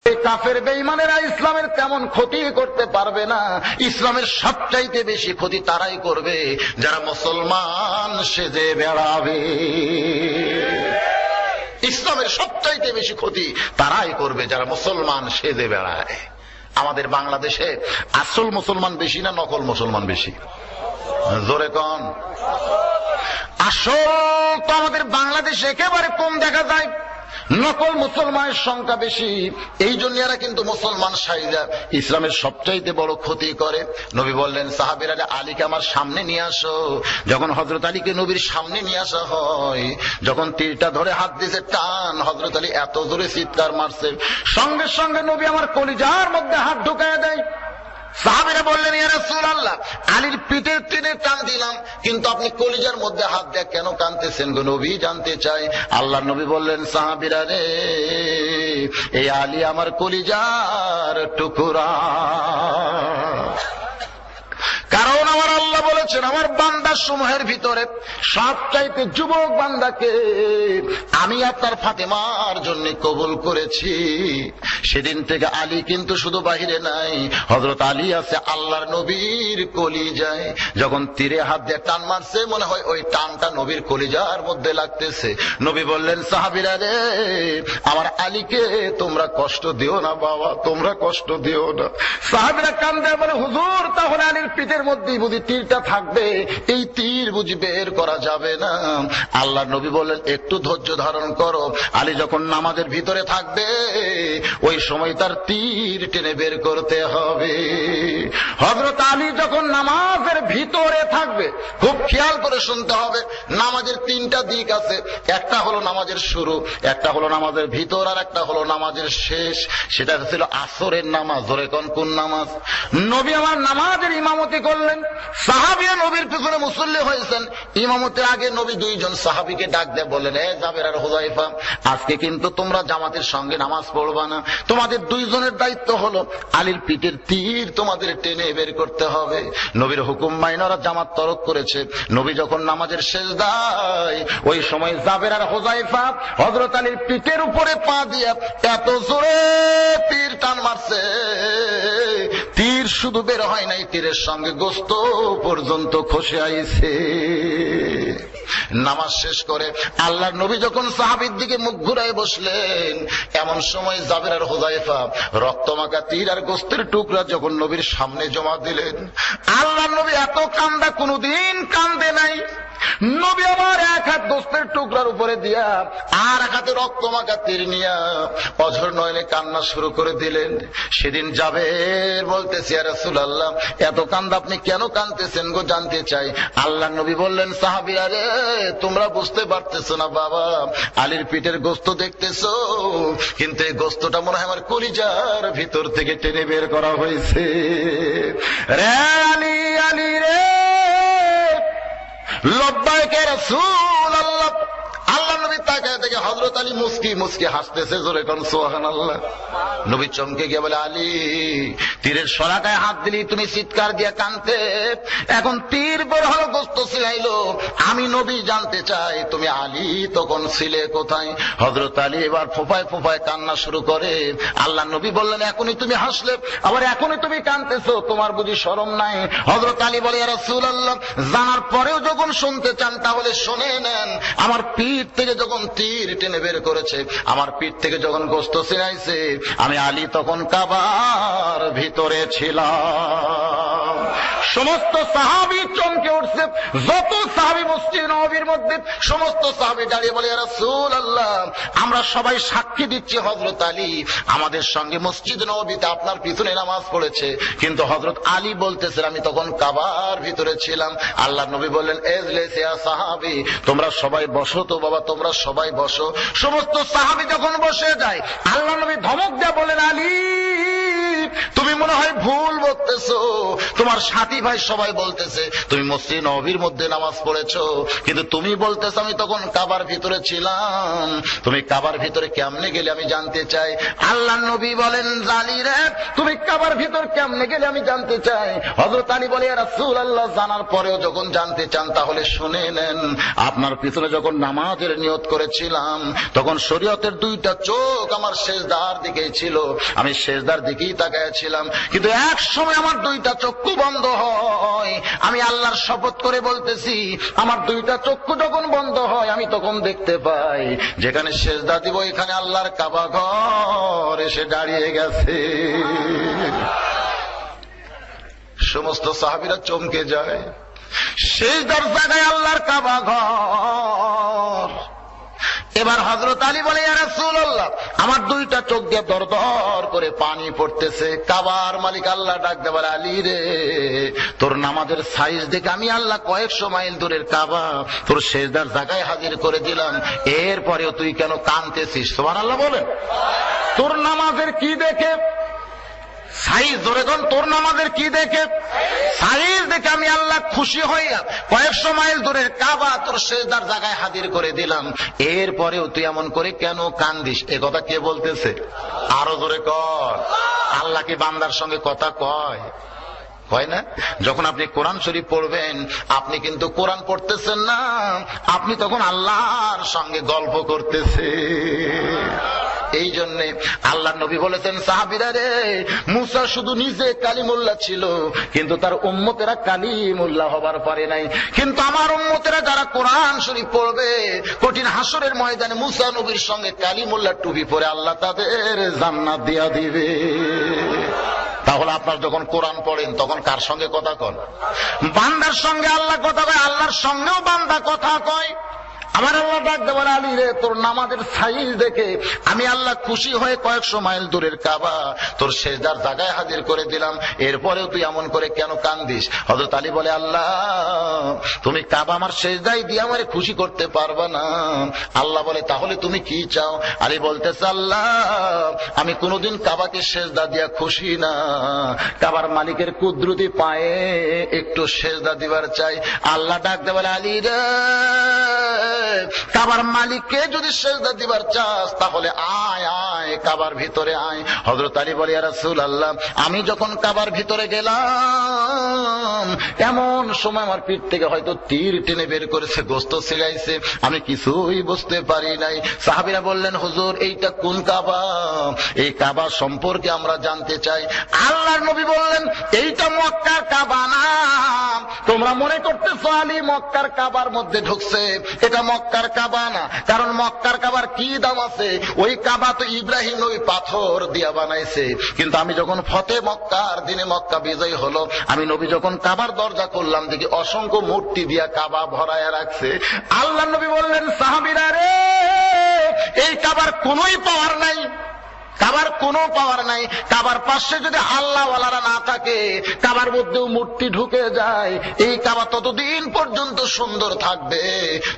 কাফের বেঈমানেরা ইসলামের তেমন ক্ষতি করতে পারবে না। ইসলামের সবচাইতে বেশি ক্ষতি তারাই করবে যারা মুসলমান সেজে বেড়াবে। ইসলামের সবচাইতে বেশি ক্ষতি তারাই করবে যারা মুসলমান সেজে বেড়ায়। আমাদের বাংলাদেশে আসল মুসলমান বেশি না নকল মুসলমান বেশি? জোরে কোন। আসল তো আমাদের বাংলাদেশে একেবারে কম দেখা যায়, নকল মুসলমানের সংখ্যা বেশি। এই জন্য এরা কিন্তু মুসলমান সাইজা ইসলামের সবচাইতে বড় ক্ষতি করে। নবী বললেন সাহাবীরা, আলীকে আমার সামনে নিয়ে আসো। যখন হযরত আলীকে নবীর সামনে নিয়ে আসা হয়, যখন তীরটা ধরে হাত দিয়েছে টান, হযরত আলী এত জোরে চিৎকার মারছে, সঙ্গে সঙ্গে নবী আমার কলিজার মধ্যে হাত ঢুকায় দেয়। সাহাবীরা বললেন, ইয়া রাসূলুল্লাহ, আলীর পিঠের টেনে টান দিলাম, কিন্তু আপনি কলিজার মধ্যে হাত দিয়ে কেন কাঁদতেছেন গো নবী, জানতে চাই। আল্লাহর নবী বললেন, সাহাবীরা রে, এই আলী আমার কলিজার টুকরা। কারণ আমার আল্লাহ বলেছেন, আমার বান্দা সমূহের ভিতরে সবচাইতে যুবক বান্দাকে আমি আপনার ফাতেমার জন্য কবুল করেছি। সেদিন থেকে আলী কিন্তু শুধু বাহিরে নাই, হযরত আলী আছে আল্লাহর নবীর কলিজায়। যখন তীরে হাত দিয়ে টান মারছে, মনে হয় ওই টানটা নবীর কলিজার মধ্যে লাগতেছে। নবী বললেন, সাহাবীরা রে, আমার আলীকে তোমরা কষ্ট দিও না বাবা, তোমরা কষ্ট দিও না। সাহাবীরা কান্দে বলে, হুজুর, তাহলে আলীর পিঠের মধ্যেই বুঝি তীরটা থাকবে, এই তীর বুঝি বের করা যাবে না? আল্লাহর নবী বললেন, একটু ধৈর্য ধারণ করো। আলী যখন নামাজের ভিতরে থাকবে, ওই সময় তার তীর টেনে বের করতে হবে। হযরত আলী যখন নামাজের ভিতরে থাকবে, খুব খেয়াল করে শুনতে হবে, নামাজের তিনটা দিক আছে। একটা হলো নামাজের শুরু, একটা হলো নামাজের ভিতর, আর একটা হলো নামাজের শেষ। সেটা ছিল আসরের নামাজ। ধরে কোন নামাজ? নবী আমার নামাজের ইমামতি করলেন, সাহাবীরা নবীর পিছনে মুসল্লি হয়েছেন। ইমামতের আগে নবী দুইজন সাহাবীকে ডাক দিয়ে বললেন, এ জাবের আর হুযায়ফা, আজকে কিন্তু তোমরা জামাতের সঙ্গে নামাজ পড়বা না। তোমাদের দুইজনের দায়িত্ব হলো আলীর পিঠের তীর তোমাদের টেনে বের করতে হবে। নবীর হুকুম মাইনারা জামাত তরক করেছে। নবী যখন নামাজের সেজদায়, ওই সময় জাবের আর হুযায়ফা হযরত আলীর পিঠের উপরে পা দিয়া এত জোরে তীর টান মারছে, তীর শুধু বের হয় নাই, তীরের সঙ্গে গোস্ত পর্যন্ত খসে আইছে। নামাজ শেষ করে আল্লাহর নবী যখন সাহাবীর দিকে মুখ ঘুরায় বসলেন, এমন সময় জাবের আর হুযায়ফা রক্তমাখা তীর আর গোস্তের টুকরা যখন নবীর সামনে জমা দিলেন, আল্লাহর নবী এত কান্দা কোনদিন কান্দে নাই। নবী আমার এক হাত গোস্তের টুকরার উপরে দিয়া আর এক হাতে রক্তমাখা তীর নিয়া অঝর নয়নে কান্না শুরু করে দিলেন। সেদিন জাবের বলতেছি, ইয়া রাসূলুল্লাহ, এত কান্দা আপনি কেন কাঁদতেছেন গো, জানতে চাই। আল্লাহর নবী বললেন, সাহাবীরা রে, তোমরা বুঝতে পারতেছো না বাবা, আলীর পিঠের গোস্ত দেখতেছো, কিন্তু এই গোস্তটা মনে হয় আমার কলিজার ভিতর থেকে টেনে বের করা হয়েছে। রে আলী, আলী রে, লব্বাইক ইয়া রাসূলুল্লাহ। আল্লাহ নবী তাকায় দেখে হযরত আলী মুস্কি মুস্কি হাসতেছে। জোরে কোন সুবহানাল্লাহ। নবী চমকে গিয়ে বলে, আলী, তীরের শরাটায় হাত দিলি তুমি চিৎকার দিয়ে কাঁদতে, এখন তীর বের হলো, গোস্ত ছিলাইলো, আমি নবী জানতে চাই তুমি আলী তখন ছিলে কোথায়? হযরত আলী এবার ফোঁপায় ফোঁপায় কান্না শুরু করে। আল্লাহ নবী বললেন, এখনই তুমি হাসলে, আবার এখনই তুমি কাঁদতেছো, তোমার বুঝি শরম নাই? হযরত আলী বলে, ইয়া রাসূলুল্লাহ, জানার পরেও যখন শুনতে চান তাহলে শুনে নেন। আমার পিঠ থেকে যখন তীর টেনে বের করেছে, আমার পিঠ থেকে যখন গোস্ত ছিনাইছে, আমি আলী তখন কাবার ভিতরে ছিলাম। সমস্ত সাহাবী চমকে উঠছে। যত সাহাবী মসজিদ নববীর মধ্যে, সমস্ত সাহাবী দাঁড়িয়ে বলে, ইয়া রাসূলুল্লাহ, আমরা সবাই সাক্ষী দিচ্ছি হযরত আলী আমাদের সঙ্গে মসজিদ নববীতে আপনার পিছনে নামাজ পড়েছে। কিন্তু হযরত আলী বলতেছেন, আমি তখন কাবার ভিতরে ছিলাম। আল্লাহর নবী বললেন, এজলিস ইয়া সাহাবী, তোমরা সবাই বসো তো বাবা, তোমরা সবাই বসো। সমস্ত সাহাবী যখন বসে যায়, আল্লাহর নবী ধমক দিয়ে বলেন, আলী, তুমি মনে হয় ভুল বলতেছো, তোমার সাথী ভাই সবাই বলতেছে তুমি মসজিদ নববীর মধ্যে নামাজ পড়েছো, কিন্তু তুমি বলতেছো আমি তখন কাবার ভিতরে ছিলাম। তুমি কাবার ভিতরে কেমনে গেলে আমি জানতে চাই। আল্লাহ নবী বলেন, জানি রে তুমি কাবার ভিতর কেমনে গেলে আমি জানতে চাই। হযরত আলী বলে, ইয়া রাসূলুল্লাহ, জানার পরেও যখন জানতে চান তাহলে শুনে নেন। আপনার পিছনে যখন নামাজের নিয়ত করেছিলাম তখন শরীয়তের দুইটা চোখ আমার সেজদার দিকেই ছিল, আমি সেজদার দিকেই তাকাইছিলাম, কিন্তু এক সময় আমার দুইটা চক্ষু বন্ধ হয়। আমি আল্লাহর শপথ করে বলতেছি, আমার দুইটা চক্ষু যখন বন্ধ হয় আমি তখন দেখতে পাই যেখানে সেজদা দিব এখানে আল্লাহর কাবা ঘর এসে দাঁড়িয়ে গেছে। সমস্ত সাহাবীরা চমকে যায়, সেজদার জায়গায় আল্লাহর কাবা ঘর। এবার হযরত আলী বলে, ইয়া রাসূলুল্লাহ, আমার দুইটা চোখ দিয়ে দরদর করে পানি পড়তেছে। কাবার মালিক আল্লাহ ডাক দিয়ে বলে, আলী রে, তোর নামাজের সাইজ দেখে আমি আল্লাহ কয়েকশো মাইল দূরের কাবা তোর সেজদার জায়গায় হাজির করে দিলাম, এরপরেও তুই কেন কাঁদতেছিস? সুবহানাল্লাহ বলেন। তোর নামাজের কি দেখে সাইজ ধরে কোন, তোর নামাজের কি দেখে সাইজ দেখে আমি আল্লাহ খুশি হইয়া কয়েকশো মাইল দূরের কাবা তোর সেজদার জায়গায় হাজির করে দিলাম, এরপরেও তুই এমন করে কেন কান্দিস? এ কথা কে বলতেছে? আরো জোরে কর। আল্লাহ কি বান্দার সঙ্গে কথা কয়? হয় না? যখন আপনি কোরআন শরীফ পড়বেন আপনি কিন্তু কোরআন পড়তেছেন না, আপনি তখন আল্লাহর সঙ্গে গল্প করতেছেন। এই জন্য আল্লাহ নবী বলেছেন, সাহাবীরা রে, মুসা শুধু নিজে কালিমুল্লাহ ছিল কিন্তু তার উম্মতেরা কালিমুল্লাহ হবার পারে নাই, কিন্তু আমার উম্মতেরা যারা কোরআন শরীফ পড়বে কঠিন হাসরের ময়দানে মুসা নবীর সঙ্গে কালিমুল্লাহ টুপি পরে আল্লাহ তাদের জান্নাত দিয়া দিবে। তাহলে আপনার যখন কোরআন পড়েন তখন কার সঙ্গে কথা কন? বান্দার সঙ্গে আল্লাহ কথা কয়, আল্লাহর সঙ্গেও বান্দা কথা কয়। আমার আল্লাহ ডাক দেওয়া, আলী রে, তোর নামাজের সাইজ দেখে আমি আল্লাহ খুশি হয়ে কয়েকশো মাইল দূরের কাবা তোর সেজদার জায়গায় হাজির করে দিলাম, এরপরেও তুই এমন করে কেন কান্দিস? হযরত আলী বলে, আল্লাহ তুমি কাবা আমার সেজদায় দিয়ে আমারে খুশি করতে পারবা না। আল্লাহ বলে, তাহলে তুমি কি চাও? আলী বলতেছে, আল্লাহ আমি কোনোদিন কাবাকে সেজদা দিয়া খুশি না, কাবার মালিকের কুদরতি পায়ে একটু সেজদা দিবার চাই। আল্লাহ ডাক দেওয়া, আলী রে, কাবার মালিককে যদি সেজদা দিবার চাস তাহলে আয় আয় কাবার ভিতরে আয়। হযরত আলী বলে, ইয়া রাসূলুল্লাহ, আমি যখন কাবার ভিতরে গেলাম এমন সময় আমার পিঠ থেকে হয়তো তীর টেনে বের করেছে, গোশত ছিলাইছে, আমি কিছুই বুঝতে পারি নাই। সাহাবীরা বললেন, হুজুর এইটা কোন কাবা? এই কাবা সম্পর্কে আমরা জানতে চাই। আল্লাহর নবী বললেন, এইটা মক্কার কাবা না। তোমরা মনে করতেছো আলী মক্কার কাবার মধ্যে ঢুকছে, এটা মক্কার কাবা না। কারণ মক্কার কাবার কি দাম আছে? ওই কাবা তো ইব্রাহিম নবী পাথর দিয়া বানাইছে, কিন্তু আমি যখন ফতে মক্কার দিনে মক্কা বিজয় হলো, আমি নবী যখন কাবার দরজা করলাম দেখি অসংখ্য মূর্তি দিয়া কাবা ভরায়া রাখছে। আল্লাহ নবী বললেন, সাহাবীরা রে, এই কাবার কোনোই পাওয়ার নাই, কাবার কোনো পাওয়ার নাই। কাবার পাশে যদি আল্লাহ ওয়ালারা না থাকে, কাবার মধ্যেও মূর্তি ঢুকে যায়, এই কাবা ততদিন পর্যন্ত সুন্দর থাকবে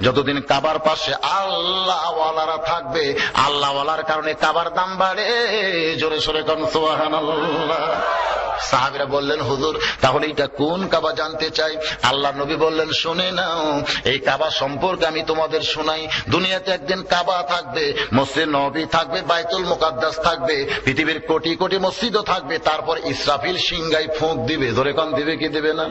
যতদিন কাবার পাশে আল্লাহ ওয়ালারা থাকবে। আল্লাহ ওয়ালার কারণে কাবার দাম বাড়ে। জোরে সোরে কোন সুবহানাল্লাহ। সাহাবীরা বললেন, হুজুর তাহলে এটা কোন কাবা জানতে চাই। আল্লাহ নবী বললেন, শুনে নাও, এই কাবা সম্পর্কে আমি তোমাদের শোনাই। দুনিয়াতে একদিন কাবা থাকবে, মসজিদ নববী থাকবে, বাইতুল মুকাদ্দাস থাকবে, পৃথিবীর কোটি কোটি মসজিদও থাকবে, তারপর ইসরাফিল সিংহায় ফুঁক দিবে। জোরে কোন দিবে কি দিবে না?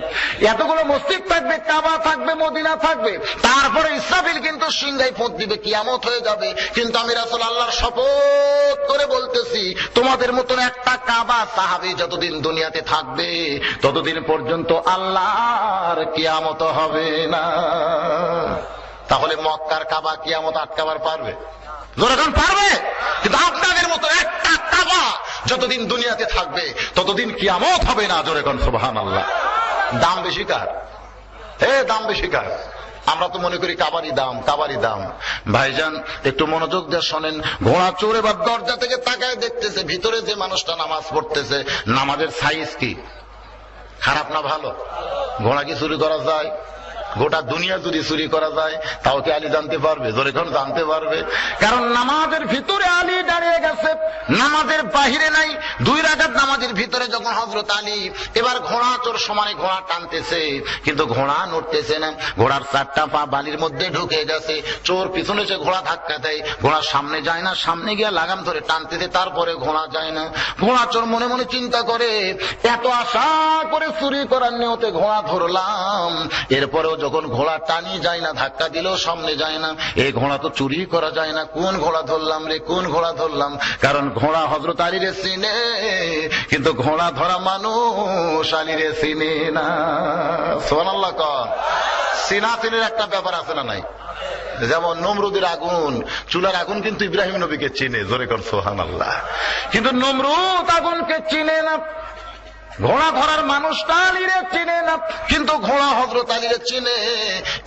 এতগুলো মসজিদ থাকবে, কাবা থাকবে, মদিনা থাকবে, তারপরে ইসরাফিল কিন্তু সিংহায় ফুঁক দিবে, কিয়ামত হয়ে যাবে। কিন্তু আমি রাসূল আল্লাহর শপথ করে বলতেছি, তোমাদের মতন একটা কাবা সাহাবী যতদিন দুনিয়াতে থাকবে ততদিন পর্যন্ত আল্লাহর কিয়ামত হবে না। তাহলে মক্কার কাবা কিয়ামত আটকাবার পারবে? যখন পারবে। কিন্তু আপনাদের মতো একটা কাবা যতদিন দুনিয়াতে থাকবে ততদিন কিয়ামত হবে না। জোরে কোন সুবহানাল্লাহ। দাম বেশি কার? দাম বেশি কার? আমরা তো মনে করি কাবারই দাম, কাবারই দাম। ভাইজান একটু মনোযোগ দিয়ে শোনেন। ঘোড়া চোর এবার দরজা থেকে তাকায় দেখতেছে ভিতরে যে মানুষটা নামাজ পড়তেছে, নামাজের সাইজ কি? খারাপ না ভালো? ঘোড়া কি চুরি করা যায়? গোটা দুনিয়া যদি চুরি করা যায় তাও কি আলী জানতে পারবে? জোরে কোন জানতে পারবে? কারণ নামাজের ভিতরে আলী দাঁড়িয়ে গেছে, নামাজের বাহিরে নাই। 2 রাকাত নামাজের ভিতরে যখন হযরত আলী এবার ঘোড়া চোর সমানে ঘোড়া টানতেছে, কিন্তু ঘোড়া নড়তেছে না। ঘোড়ার 4টা পা বালির মধ্যে ঢুকে গেছে। চোর পিছনে সে ঘোড়া ধাক্কা দেয়, ঘোড়া সামনে যায় না, সামনে গিয়ে লাগাম ধরে টানতেছে, তারপরে ঘোড়া যায় না। ঘোড়া চোর মনে মনে চিন্তা করে, এত আশা করে চুরি করার নিয়তে ঘোড়া ধরলাম, এরপরেও যখন ঘোড়া টানি যায় না, ধাক্কা দিলেও সামনে যায় না, এই ঘোড়া তো চুরি করা যায় না। কোন ঘোড়া ধরলাম রে, কোন ঘোড়া ধরলাম? কারণ ঘোড়া হযরত আলীরে চিনে, কিন্তু ঘোড়া ধরা মানুষ আলীরে চিনে না। সুবহানাল্লাহ। কর চিনাচিনের একটা ব্যাপার আছে না নাই? যেমন নমরুদের আগুন, চুলার আগুন কিন্তু ইব্রাহিম নবীকে চিনে। জোরে কর সুবহানাল্লাহ। কিন্তু নমরুদ আগুনকে চিনে না। ঘোড়া ধরার মানুষটা আলীরে চিনে না, কিন্তু ঘোড়া হযরত আলীরে চিনে।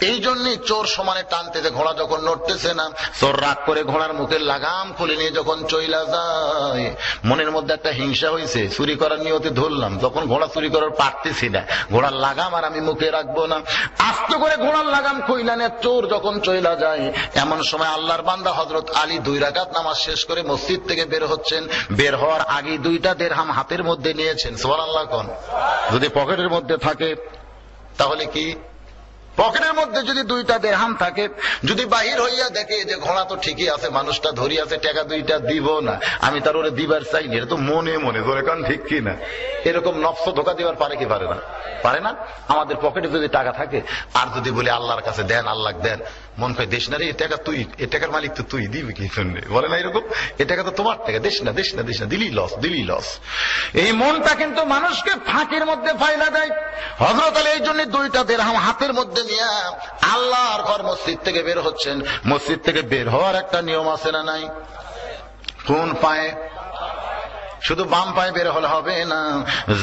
এই জন্যই চোর সমানে টানতেছে, ঘোড়া যখন নড়তেছে না, চোর রাগ করে ঘোড়ার মুখের লাগাম খুলে নিয়ে যখন চইলা যায়, মনের মধ্যে একটা হিংসা হয়েছে, চুরি করার নিয়তে ধরলাম, যখন ঘোড়া চুরি করার পারতেছি না, ঘোড়ার লাগাম আর আমি মুখে রাখবো না, আস্তে করে ঘোড়ার লাগাম খুইলা নিয়ে চোর যখন চইলা যায়, এমন সময় আল্লাহর বান্দা হযরত আলী 2 রাকাত নামাজ শেষ করে মসজিদ থেকে বের হচ্ছেন। বের হওয়ার আগে 2টা দিরহাম হাতের মধ্যে নিয়েছেন। সুবহানাল্লাহ। যদি পকেটের মধ্যে থাকে তাহলে কি? পকেটের মধ্যে যদি 2টা দিরহাম থাকে, যদি বাহির হইয়া দেখে যে ঘোড়া তো ঠিকই আছে, মানুষটা ধরি আছে, টাকা 2টা দিব না, আমি তার ওরে দিবার চাইনি, এটা তো মনে মনে। ধরে কারণ ঠিক কি না? এরকম নফস ধোকা দিবার পারে কি পারে না? পারে না। আমাদের পকেটে যদি টাকা থাকে আর যদি বলি আল্লাহর কাছে দেন, আল্লাহ দেন, মন কয় দেশ না রে, এই টাকা তুই, এই টাকার মালিক তো তুই, দিবি কি শুনবে? বলে না এরকম? এই টাকা তো তোমার টাকা, দেশ না, দেশ না, দেশ না, দিলি লস, দিলি লস। এই মনটা কিন্তু মানুষকে ফাঁকির মধ্যে ফাইলা দেয়। হযরত আলী এই জন্য 2টা দিরহাম হাতের মধ্যে নিয়ে আল্লাহর ঘর মসজিদ থেকে বের হচ্ছেন। মসজিদ থেকে বের হওয়ার একটা নিয়ম আছে না নাই? কোন পায়ে? শুধু বাম পায়ে বের হলে হবে না,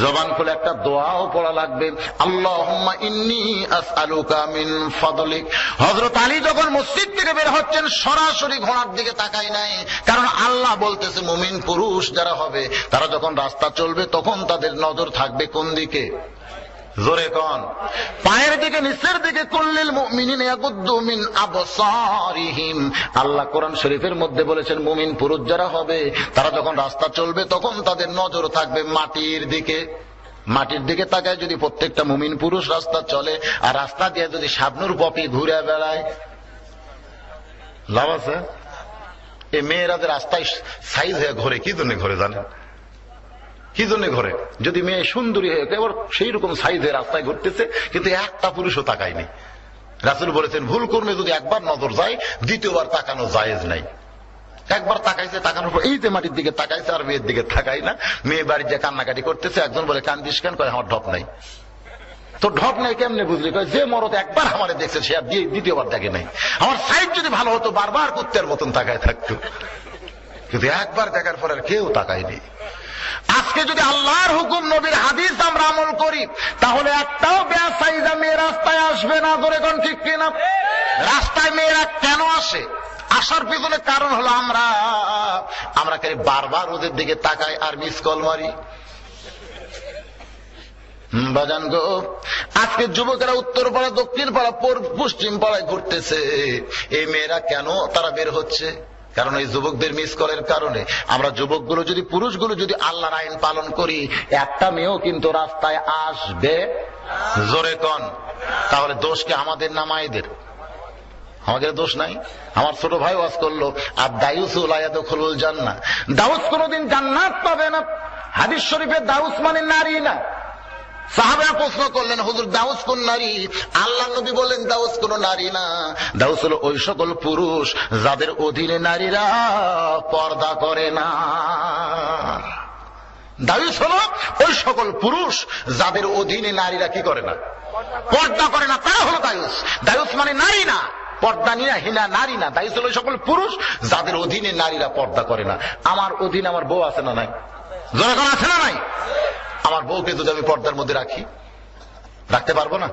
জবান খুলে একটা দোয়াও পড়া লাগবে। আল্লাহুম্মা ইন্নী আসআলুকা মিন ফাদলিক। হযরত আলী যখন মসজিদ থেকে বের হচ্ছেন, সরাসরি ঘোড়ার দিকে তাকায় নাই, কারণ আল্লাহ বলতেছে মুমিন পুরুষ যারা হবে তারা যখন রাস্তা চলবে তখন তাদের নজর থাকবে কোন দিকে? জোরে কোন? পায়ের দিকে, নিচের দিকে। কুল্লিল মুমিনিনা ইয়াগুদ্দু মিন আবসারিহিম। আল্লাহ কোরআন শরীফের মধ্যে বলেছেন মুমিন পুরুষ যারা হবে তারা যখন রাস্তা চলবে তখন তাদের নজর থাকবে মাটির দিকে। মাটির দিকে তাকায় যদি প্রত্যেকটা মুমিন পুরুষ রাস্তা চলে, আর রাস্তা দিয়ে যদি শাবনুর পপি ঘুরে বেড়ায়, লাভ আছে? এই মেয়েরা যে রাস্তায় সাইজ হয়ে ঘোরে, কি জন্য ঘোরে জানেন? কি জন্য ঘরে? যদি মেয়ে সুন্দরী হয়ে এবার সেই রকম সাইজে রাস্তায় ঘুরতেছে, কিন্তু একটা পুরুষও তাকায়নি। রাসূল বলেছেন ভুল কর্মে যদি একবার নজর যায়, দ্বিতীয়বার তাকানো জায়েজ নাই। একবার তাকাইছে, তাকানোর পর এই যে মাটির দিকে তাকাইছে, আর মেয়ের দিকে তাকাই না। মেয়ে বাড়ির যে কান্নাকাটি করতেছে, একজন বলে কান্দিস কেন? কয় আমার ঢপ নাই। তো ঢপ নাই কেমনে বুঝলি? কয় যে মরদ একবার আমারে দেখছে সে আর দ্বিতীয়বার দেখে নাই। আমার সাইজ যদি ভালো হতো বারবার কুত্তের মতন তাকায় থাকতো, কিন্তু একবার দেখার পর আর কেউ তাকায়নি। আজকে যদি আল্লাহর হুকুম, নবীর হাদিস আমরা আমল করি, তাহলে একটাও বেয়াসাইজা মেয়ে রাস্তায় আসবে না। ধরে কোন ঠিক কিনা? রাস্তায় মেয়েরা কেন আসে? আসার পিছনে কারণ হলো আমরা কে বারবার ওদের দিকে তাকাই আর মিস কল মারি। বাজান গো, আজকে যুবকেরা উত্তর পাড়া, দক্ষিণ পাড়া, পশ্চিম পাড়ায় ঘুরতেছে। এই মেয়েরা কেন তারা বের হচ্ছে? কারণ এই যুবকদের মিস কলের কারণে। আমরা যুবকগুলো যদি, পুরুষগুলো যদি আল্লাহর আইন পালন করি, একটা মেয়েও কিন্তু রাস্তায় আসবে। জোরে কন? তাহলে দোষ কি আমাদের না মায়েদের? আমাদের দোষ নাই? আমার ছোট ভাই ওয়াজ করলো, আর দায়ুস লা ইয়াদখুলুল জান্নাহ, দাউস কোনদিন জান্নাত পাবে না। হাদিস শরীফে দাউস মানে নারী না। সাহাবারা প্রশ্ন করলেন, হুজুর দাউস কোন নারী? আল্লাহ নবী বললেন দাউস কোন নারী না, দাউস হলো ওই সকল পুরুষ যাদের অধীনে নারীরা পর্দা করে না। দাউস হলো ওই সকল পুরুষ যাদের অধীনে নারীরা কি করে না? পর্দা করে না, তারা হলো দাউস। দাউস মানে নারী না, পর্দা হীনা নারী না। দাউস হলো সকল পুরুষ যাদের অধীনে নারীরা পর্দা করে না। আমার অধীনে আমার বউ আছে না নাই? জনগণ আছে না নাই? আমার বউকে যদি আমি পর্দার মধ্যে রাখি, রাখতে পারবো না?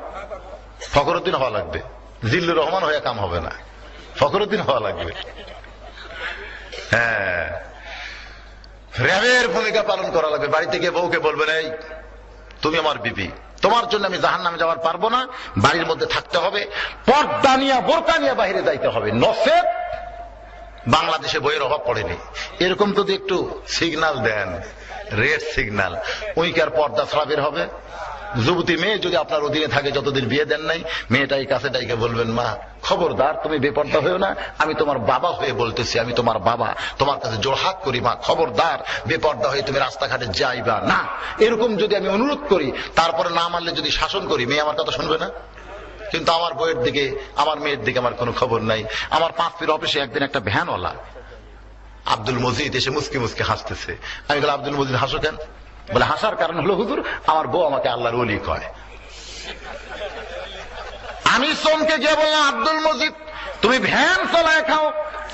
ফখরুদ্দিন হওয়া লাগবে, জিল্লুর রহমান হয়ে কাম হবে না, ফখরুদ্দিন হওয়া লাগবে। হ্যাঁ, র্যাবের ভূমিকা পালন করা লাগবে। বাড়িতে গিয়ে বউকে বলবেন, এই তুমি আমার বিবি, তোমার জন্য আমি জাহান্নামে যাওয়ার পারবো না, বাড়ির মধ্যে থাকতে হবে, পর্দা নিয়ে বোরকা নিয়ে বাইরে যাইতে হবে, নসেত বাংলাদেশে বইয়ের অভাব পড়েনি। এরকম যদি একটু সিগন্যাল দেন, রেড সিগন্যাল, ওইকার পর্দা ছাড়া বের হবে। যুবতী মেয়ে যদি আপনার অধীনে থাকে, যতদিন বিয়ে দেন নাই, মেয়েটাই কাছে ডাইকে বলবেন, মা খবরদার তুমি বেপর্দা হয়েও না, আমি তোমার বাবা হয়ে বলতেছি, আমি তোমার বাবা, তোমার কাছে জোড়হাত করি, মা খবরদার বেপর্দা হয়ে তুমি রাস্তাঘাটে যাইবা না। এরকম যদি আমি অনুরোধ করি, তারপরে না মানলে যদি শাসন করি, মেয়ে আমার কথা শুনবে না। কিন্তু আমার বইয়ের দিকে, আমার মেয়ের দিকে আমার কোনো খবর নাই। আমার 5 ফির অফিসে একদিন একটা ভ্যানওয়ালা আব্দুল মজিদ এসে মুসকি মুসকি হাসতেছে। আমি বললাম, আব্দুল মজিদ হাসো কেন? বলে, হাসার কারণ হলো হুজুর, আমার বউ আমাকে আল্লাহর ওলি কয়। আমি চমকে গিয়ে বললাম, আব্দুল মজিদ তুমি ভ্যান চালায় খাও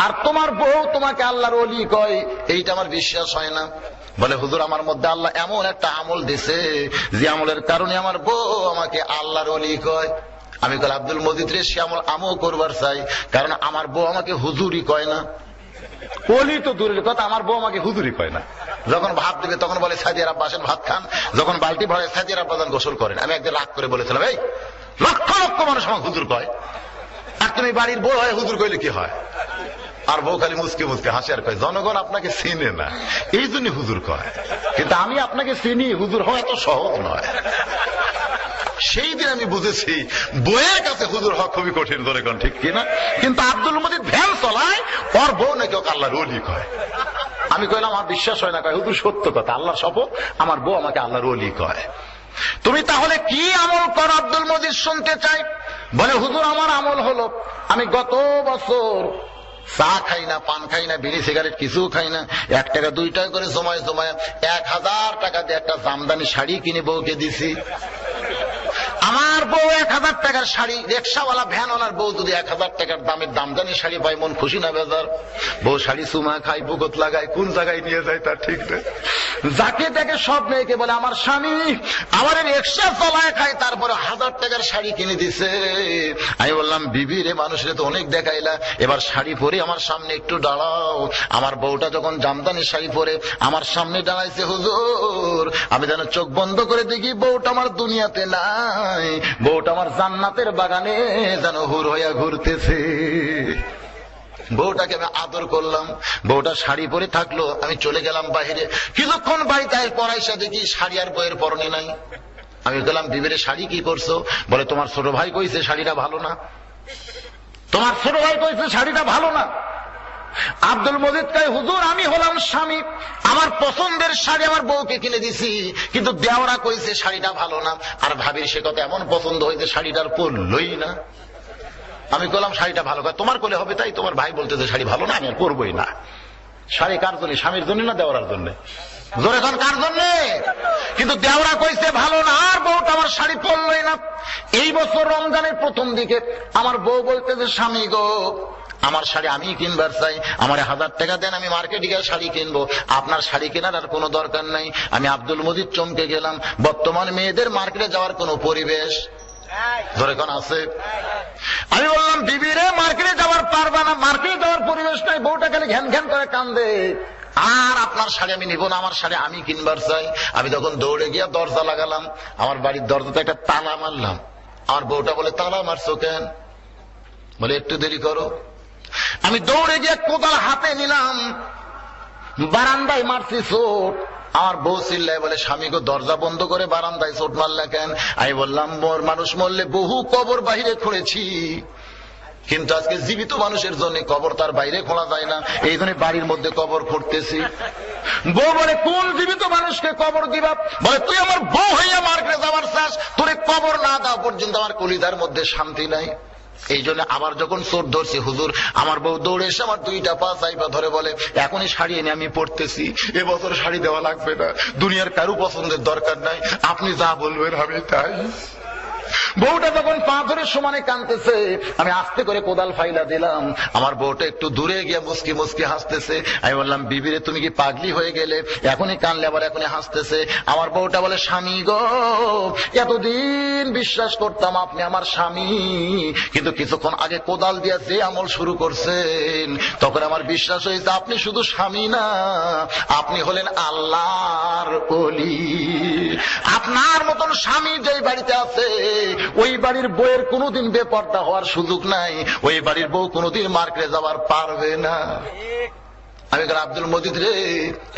আর তোমার বউ তোমাকে আল্লাহর ওলি কয়, এইটা আমার বিশ্বাস হয় না। বলে, হুজুর আমার মধ্যে আল্লাহ এমন একটা আমল দিছে, যে আমলের কারণে আমার বউ আমাকে আল্লাহর ওলি কয়। আমি বলি, আব্দুল মজিদ রে, সে আমল আমিও করবার চাই, কারণ আমার বউ আমাকে হুজুরই কয় না। ওলি তো দূরের কথা, আমার বউ আমাকে হুজুরই কয় না। যখন ভাত দিবে তখন বলে, সাদিয়ার আব্বা আসেন ভাত খান। যখন বালতি ভরে, সাদিয়ার আব্বা যান গোসল করেন। আমি একদিন রাগ করে বলেছিলাম, এই লক্ষ লক্ষ মানুষ আমাকে হুজুর কয়, আর তুমি বাড়ির বউ হয় হুজুর কইলে কি হয়? আর বউ খালি মুসকে মুসকে হাসি আর কয়, জনগণ আপনাকে চিনে না, এই জন্য হুজুর কয়। কিন্তু আমি আপনাকে চিনি, হুজুর হওয়া এত সহজ নয়। সেই দিন আমি বুঝেছি বউয়ের কাছে হুজুর হওয়া খুবই কঠিন, জনগণ ঠিক কিনা? কিন্তু আব্দুল মজিদ ভ্যান চলায়, ওর বউ নাকি ওকে আল্লাহর ওলি কয়। আমি কইলাম, আমার বিশ্বাস হয় না। কয়, হুজুর সত্য কথা, আল্লাহর শপথ, আমার বউ আমাকে আল্লাহর ওলি কয়। তুমি তাহলে কি আমল কর আব্দুল মজিদ শুনতে চাই। বলে, হুজুর আমার আমল হলো, আমি গত বছর চা খাই না, পান খাই না, বিড়ি সিগারেট কিছু খাই না, 1 টাকা 2 টাকা করে জমায় জমায় 1000 টাকা দিয়ে একটা জামদানি শাড়ি কিনে বউকে দিছি। আমার বউ 1000 টাকার শাড়ি, রিক্সাওয়ালা ভ্যানওয়ালার বউ যদি 1000 টাকার দামের দামদানি শাড়ি পায়, মন খুশি না বেজার? বউ শাড়ি চুমা খায়, বুকত লাগায়, কোন জায়গায় নিয়ে যায় তার ঠিক নেই। যাকে দেখে সব মেয়েকে বলে, আমার স্বামী আমার রিক্সা চলায় খায়, তারপরে 1000 টাকার শাড়ি কিনে দিছে। আমি বললাম, বিবি রে, মানুষের তো অনেক দেখাইলা, এবার শাড়ি পরে আমার সামনে একটু দাঁড়াও। আমার বউটা যখন জামদানি শাড়ি পরে আমার সামনে দাঁড়াইছে, হুজুর আমি যেন চোখ বন্ধ করে দেখি বউটা আমার দুনিয়াতে নাই, বউটা আমার জান্নাতের বাগানে যেন হুর হইয়া ঘুরতেছে। বউটাকে আমি আদর করলাম, বউটা শাড়ি পরে থাকলো, আমি চলে গেলাম বাহিরে। কিছুক্ষণ বাড়িতে পড়াইসা দেখি শাড়ি আর বইয়ের পরনে নাই। আমি বললাম, বিবিরে শাড়ি কি করছো? বলে, তোমার ছোট ভাই কইছে শাড়িটা ভালো না। তোমার ছোট ভাই কইছে শাড়িটা ভালো না। আব্দুল মজিদ কয়, হুজুর আমি হলাম স্বামী, আমার পছন্দের শাড়ি আমার বউকে কিনে দিছি, কিন্তু দেওরা কইছে শাড়িটা ভালো না। আর ভাবির সে কথা এমন পছন্দ হয়েছে, শাড়িটার পরলই না। আমি বললাম, শাড়িটা ভালো। তোমার কোলে হবে তাই, তোমার ভাই বলতেছে শাড়ি ভালো না, আমি আর পরবই না। শাড়ি কার জন্য? স্বামীর জন্য না দেওয়ার জন্য? জোরে কোন কার জন্য? কিন্তু দেওরা কইছে ভালো না, আর বউটা আমার শাড়ি পরলই না। এই বছর রমজানের প্রথম দিকে আমার বউ বলতেছে, স্বামী গো আমার শাড়ি আমি কিনবার চাই, আমার 1000 টাকা দেন, আমি মার্কেটে গিয়ে শাড়ি কিনবো, আপনার শাড়ি কেনার আর কোনো দরকার নাই। আমি আব্দুল মজিদ চমকে গেলাম। বর্তমান মেয়েদের মার্কেটে যাওয়ার কোনো পরিবেশ ধরে কোন আছে? আমি বললাম, বিবি রে, মার্কেটে যাওয়ার পারবা না, মার্কেটে যাওয়ার পরিবেশ নাই। বউটা খালি ঘ্যান ঘ্যান করে কান্দে, আর আপনার শাড়ি আমি নিব না, আমার শাড়ি আমি কিনবার চাই। আমি তখন দৌড়ে গিয়া দরজা লাগালাম, আমার বাড়ির দরজাতে একটা তালা মারলাম। আমার বউটা বলে, তালা মারছো কেন? বলে, একটু দেরি করো। আমি দৌড়ে গিয়ে কোদাল হাতে নিলাম, বারান্দায় মারছি চোট। আমার বউ চিল্লায় বলে, স্বামী গো দরজা বন্ধ করে বারান্দায় চোট মারলে কেন? আমি বললাম, মোর মানুষ মরলে বহু কবর বাহিরে খুঁড়েছি, কিন্তু আজকে জীবিত মানুষের জন্য কবর তার বাইরে খোলা যায় না, এই জন্য বাড়ির মধ্যে কবর খুঁড়তেছি। বউ বলে, কোন জীবিত মানুষকে কবর দিবা? বলে, তুই আমার বউ হইয়া মার্কেটে যাওয়ার চাস, তোরে কবর না দেওয়া পর্যন্ত আমার কলিজার মধ্যে শান্তি নাই। এই জন্য আবার যখন চোর ধরছি, হুজুর আমার বউ দৌড়ে এসে আমার 2টা পা চাইপা ধরে বলে, এখনই শাড়ি এনে আমি পরতেছি, এবছর শাড়ি দেওয়া লাগবে না, দুনিয়ার কারো পছন্দের দরকার নাই, আপনি যা বলবেন আমি তাই। বউটা যখন পা ধরে সমানে কাঁদতেছে, আমি আস্তে করে কোদাল ফাইলা দিলাম। আমার বউটা একটু দূরে গিয়ে মুসকি মুসকি হাসতেছে। আমি বললাম, বিবিরে তুমি কি পাগলি হয়ে গেলে? এখনই কানলে আবার এখনই হাসতেছে। আমার বউটা বলে, স্বামী গো এতদিন বিশ্বাস করতাম আপনি আমার স্বামী, কিন্তু কিছুক্ষণ আগে কোদাল দিয়ে যে আমল শুরু করছেন, তখন আমার বিশ্বাস হয়েছে আপনি শুধু স্বামী না, আপনি হলেন আল্লাহ আল্লাহর ওলি। আপনার মতন স্বামী যেই বাড়িতে আছে ওই বাড়ির বউয়ের কোনোদিন বেপর্দা হওয়ার সুযোগ নাই, ওই বাড়ির বউ কোনোদিন মার্কেটে যাওয়ার পারবে না। আমি আব্দুল মজিদ রে,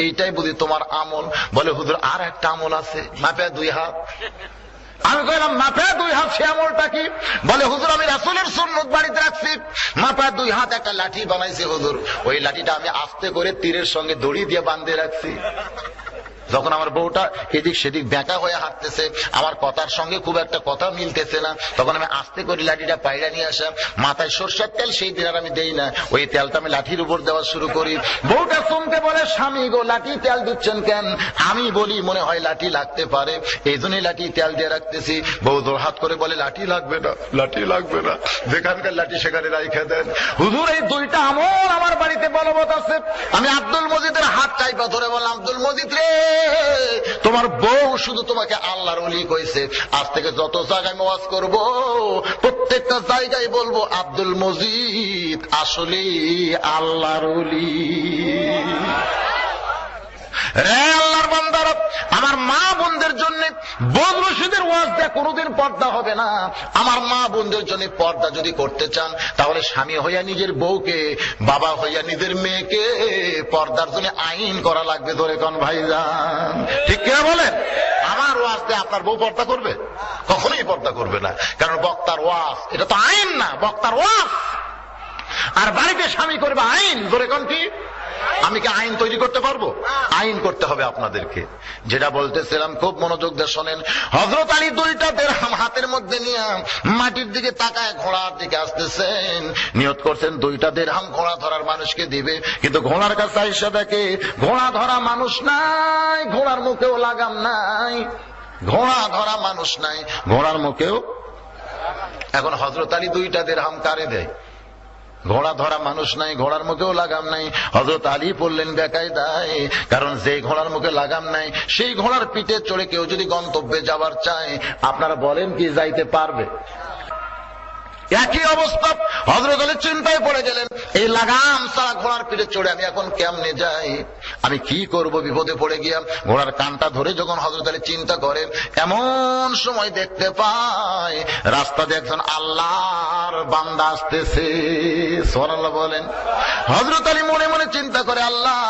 এইটাই বুঝি তোমার আমল? বলে হুজুর আর একটা আমল আছে, মাপে 2 হাত। আমি কইলাম মাপে 2 হাত, সে আমলটা কি? বলে হুজুর আমি রাসূলের সুন্নাত বাড়িতে রাখছি, মাপে 2 হাত একটা লাঠি বানাইছি হুজুর, ওই লাঠিটা আমি আস্তে করে তীরের সঙ্গে দড়ি দিয়ে বাঁধে রাখছি। যখন আমার বউটা এদিক সেদিক ব্যাকা হয়ে হাঁটতেছে, আমার কথার সঙ্গে খুব একটা কথা মিলতেছে না, তখন আমি আস্তে করে লাঠিটা পায়রা নিয়ে আসা, মাথায় সরষের তেল সেই দিন আর আমি দেই না, ওই তেলটা আমি লাঠির উপর দেওয়া শুরু করি। বউটা চমকে বলে, স্বামী গো লাঠি তেল দিচ্ছেন কেন? আমি বলি মনে হয় লাঠি লাগতে পারে, এই জন্যই লাঠি তেল দিয়ে রাখতেছি। বউ জোড়হাত করে বলে লাঠি লাগবে না, লাঠি লাগবে না, যেখানকার লাঠি সেখানে রাইখা দেন। হুজুর এই 2টা আমল আমার বাড়িতে বলবৎ আছে। আমি আব্দুল মজিদের হাত চাইপা ধরে বললাম, আব্দুল মজিদ রে, তোমার বউ শুধু তোমাকে আল্লাহর ওলি কইছে, আজ থেকে যত জায়গায় ওয়াজ করব প্রত্যেকটা জায়গায় বলবো আব্দুল মজিদ আসলে আল্লাহর ওলি। রে আল্লাহর বান্দারা, আমার মা বোনদের জন্য বদরশিদের ওয়াজ দেয়া কোনোদিন পর্দা হবে না। আমার মা বোনদের জন্য পর্দা যদি করতে চান, তাহলে স্বামী হইয়া নিজের বউকে, বাবা হইয়া নিজের মেয়েকে পর্দার জন্য আইন করা লাগবে। ধরে কোন ভাইজান, ঠিক কিনা বলেন? আমার ওয়াজ দিয়ে আপনার বউ পর্দা করবে? কখনোই পর্দা করবে না, কারণ বক্তার ওয়াজ এটা তো আইন না, বক্তার ওয়াজ। আর বাড়িতে স্বামী করবে আইন। ধরে কোন কি? আমি কি আইন তৈরি করতে পারবো? আইন করতে হবে আপনাদেরকে। যেটা বলতেছিলাম খুব মনোযোগ দিয়ে শোনেন। হযরত আলী 2টা দিরহাম হাতের মধ্যে নিয়ে মাটির দিকে তাকায় ঘোড়ার দিকে আসতেছেন, নিয়ত করছেন 2টা দিরহাম ঘোড়া ধরার মানুষকে দিবে। কিন্তু ঘোড়ার কাছে আইসা দেখে ঘোড়া ধরা মানুষ নাই, ঘোড়ার মুখেও লাগাম নাই, ঘোড়া ধরা মানুষ নাই, ঘোড়ার মুখেও। এখন হযরত আলী 2টা দিরহাম কারে দেয়? ঘোড়া ধরা মানুষ নাই, ঘোড়ার মুখেও লাগাম নাই। হযরত আলী বললেন বেকায়দায়, কারণ যে ঘোড়ার মুখে লাগাম নাই সেই ঘোড়ার পিঠে চড়ে কেউ যদি গন্তব্যে যাবার চায়, আপনারা বলেন কি যাইতে পারবে? একই অবস্থা। হযরত আলী চিন্তায় পড়ে গেলেন, এই লাগাম ছাড়া ঘোড়ার পিঠে চড়ে আমি এখন কেমনে যাই, আমি কি করব? বিপদে পড়ে গিয়া ঘোড়ার কানটা ধরে যখন হযরত আলী চিন্তা করেন, এমন সময় দেখতে পায় রাস্তা দিয়ে একজন আল্লাহর বান্দা আসতেছে। সুবহানাল্লাহ বলেন। হযরত আলী মনে মনে চিন্তা করে, আল্লাহ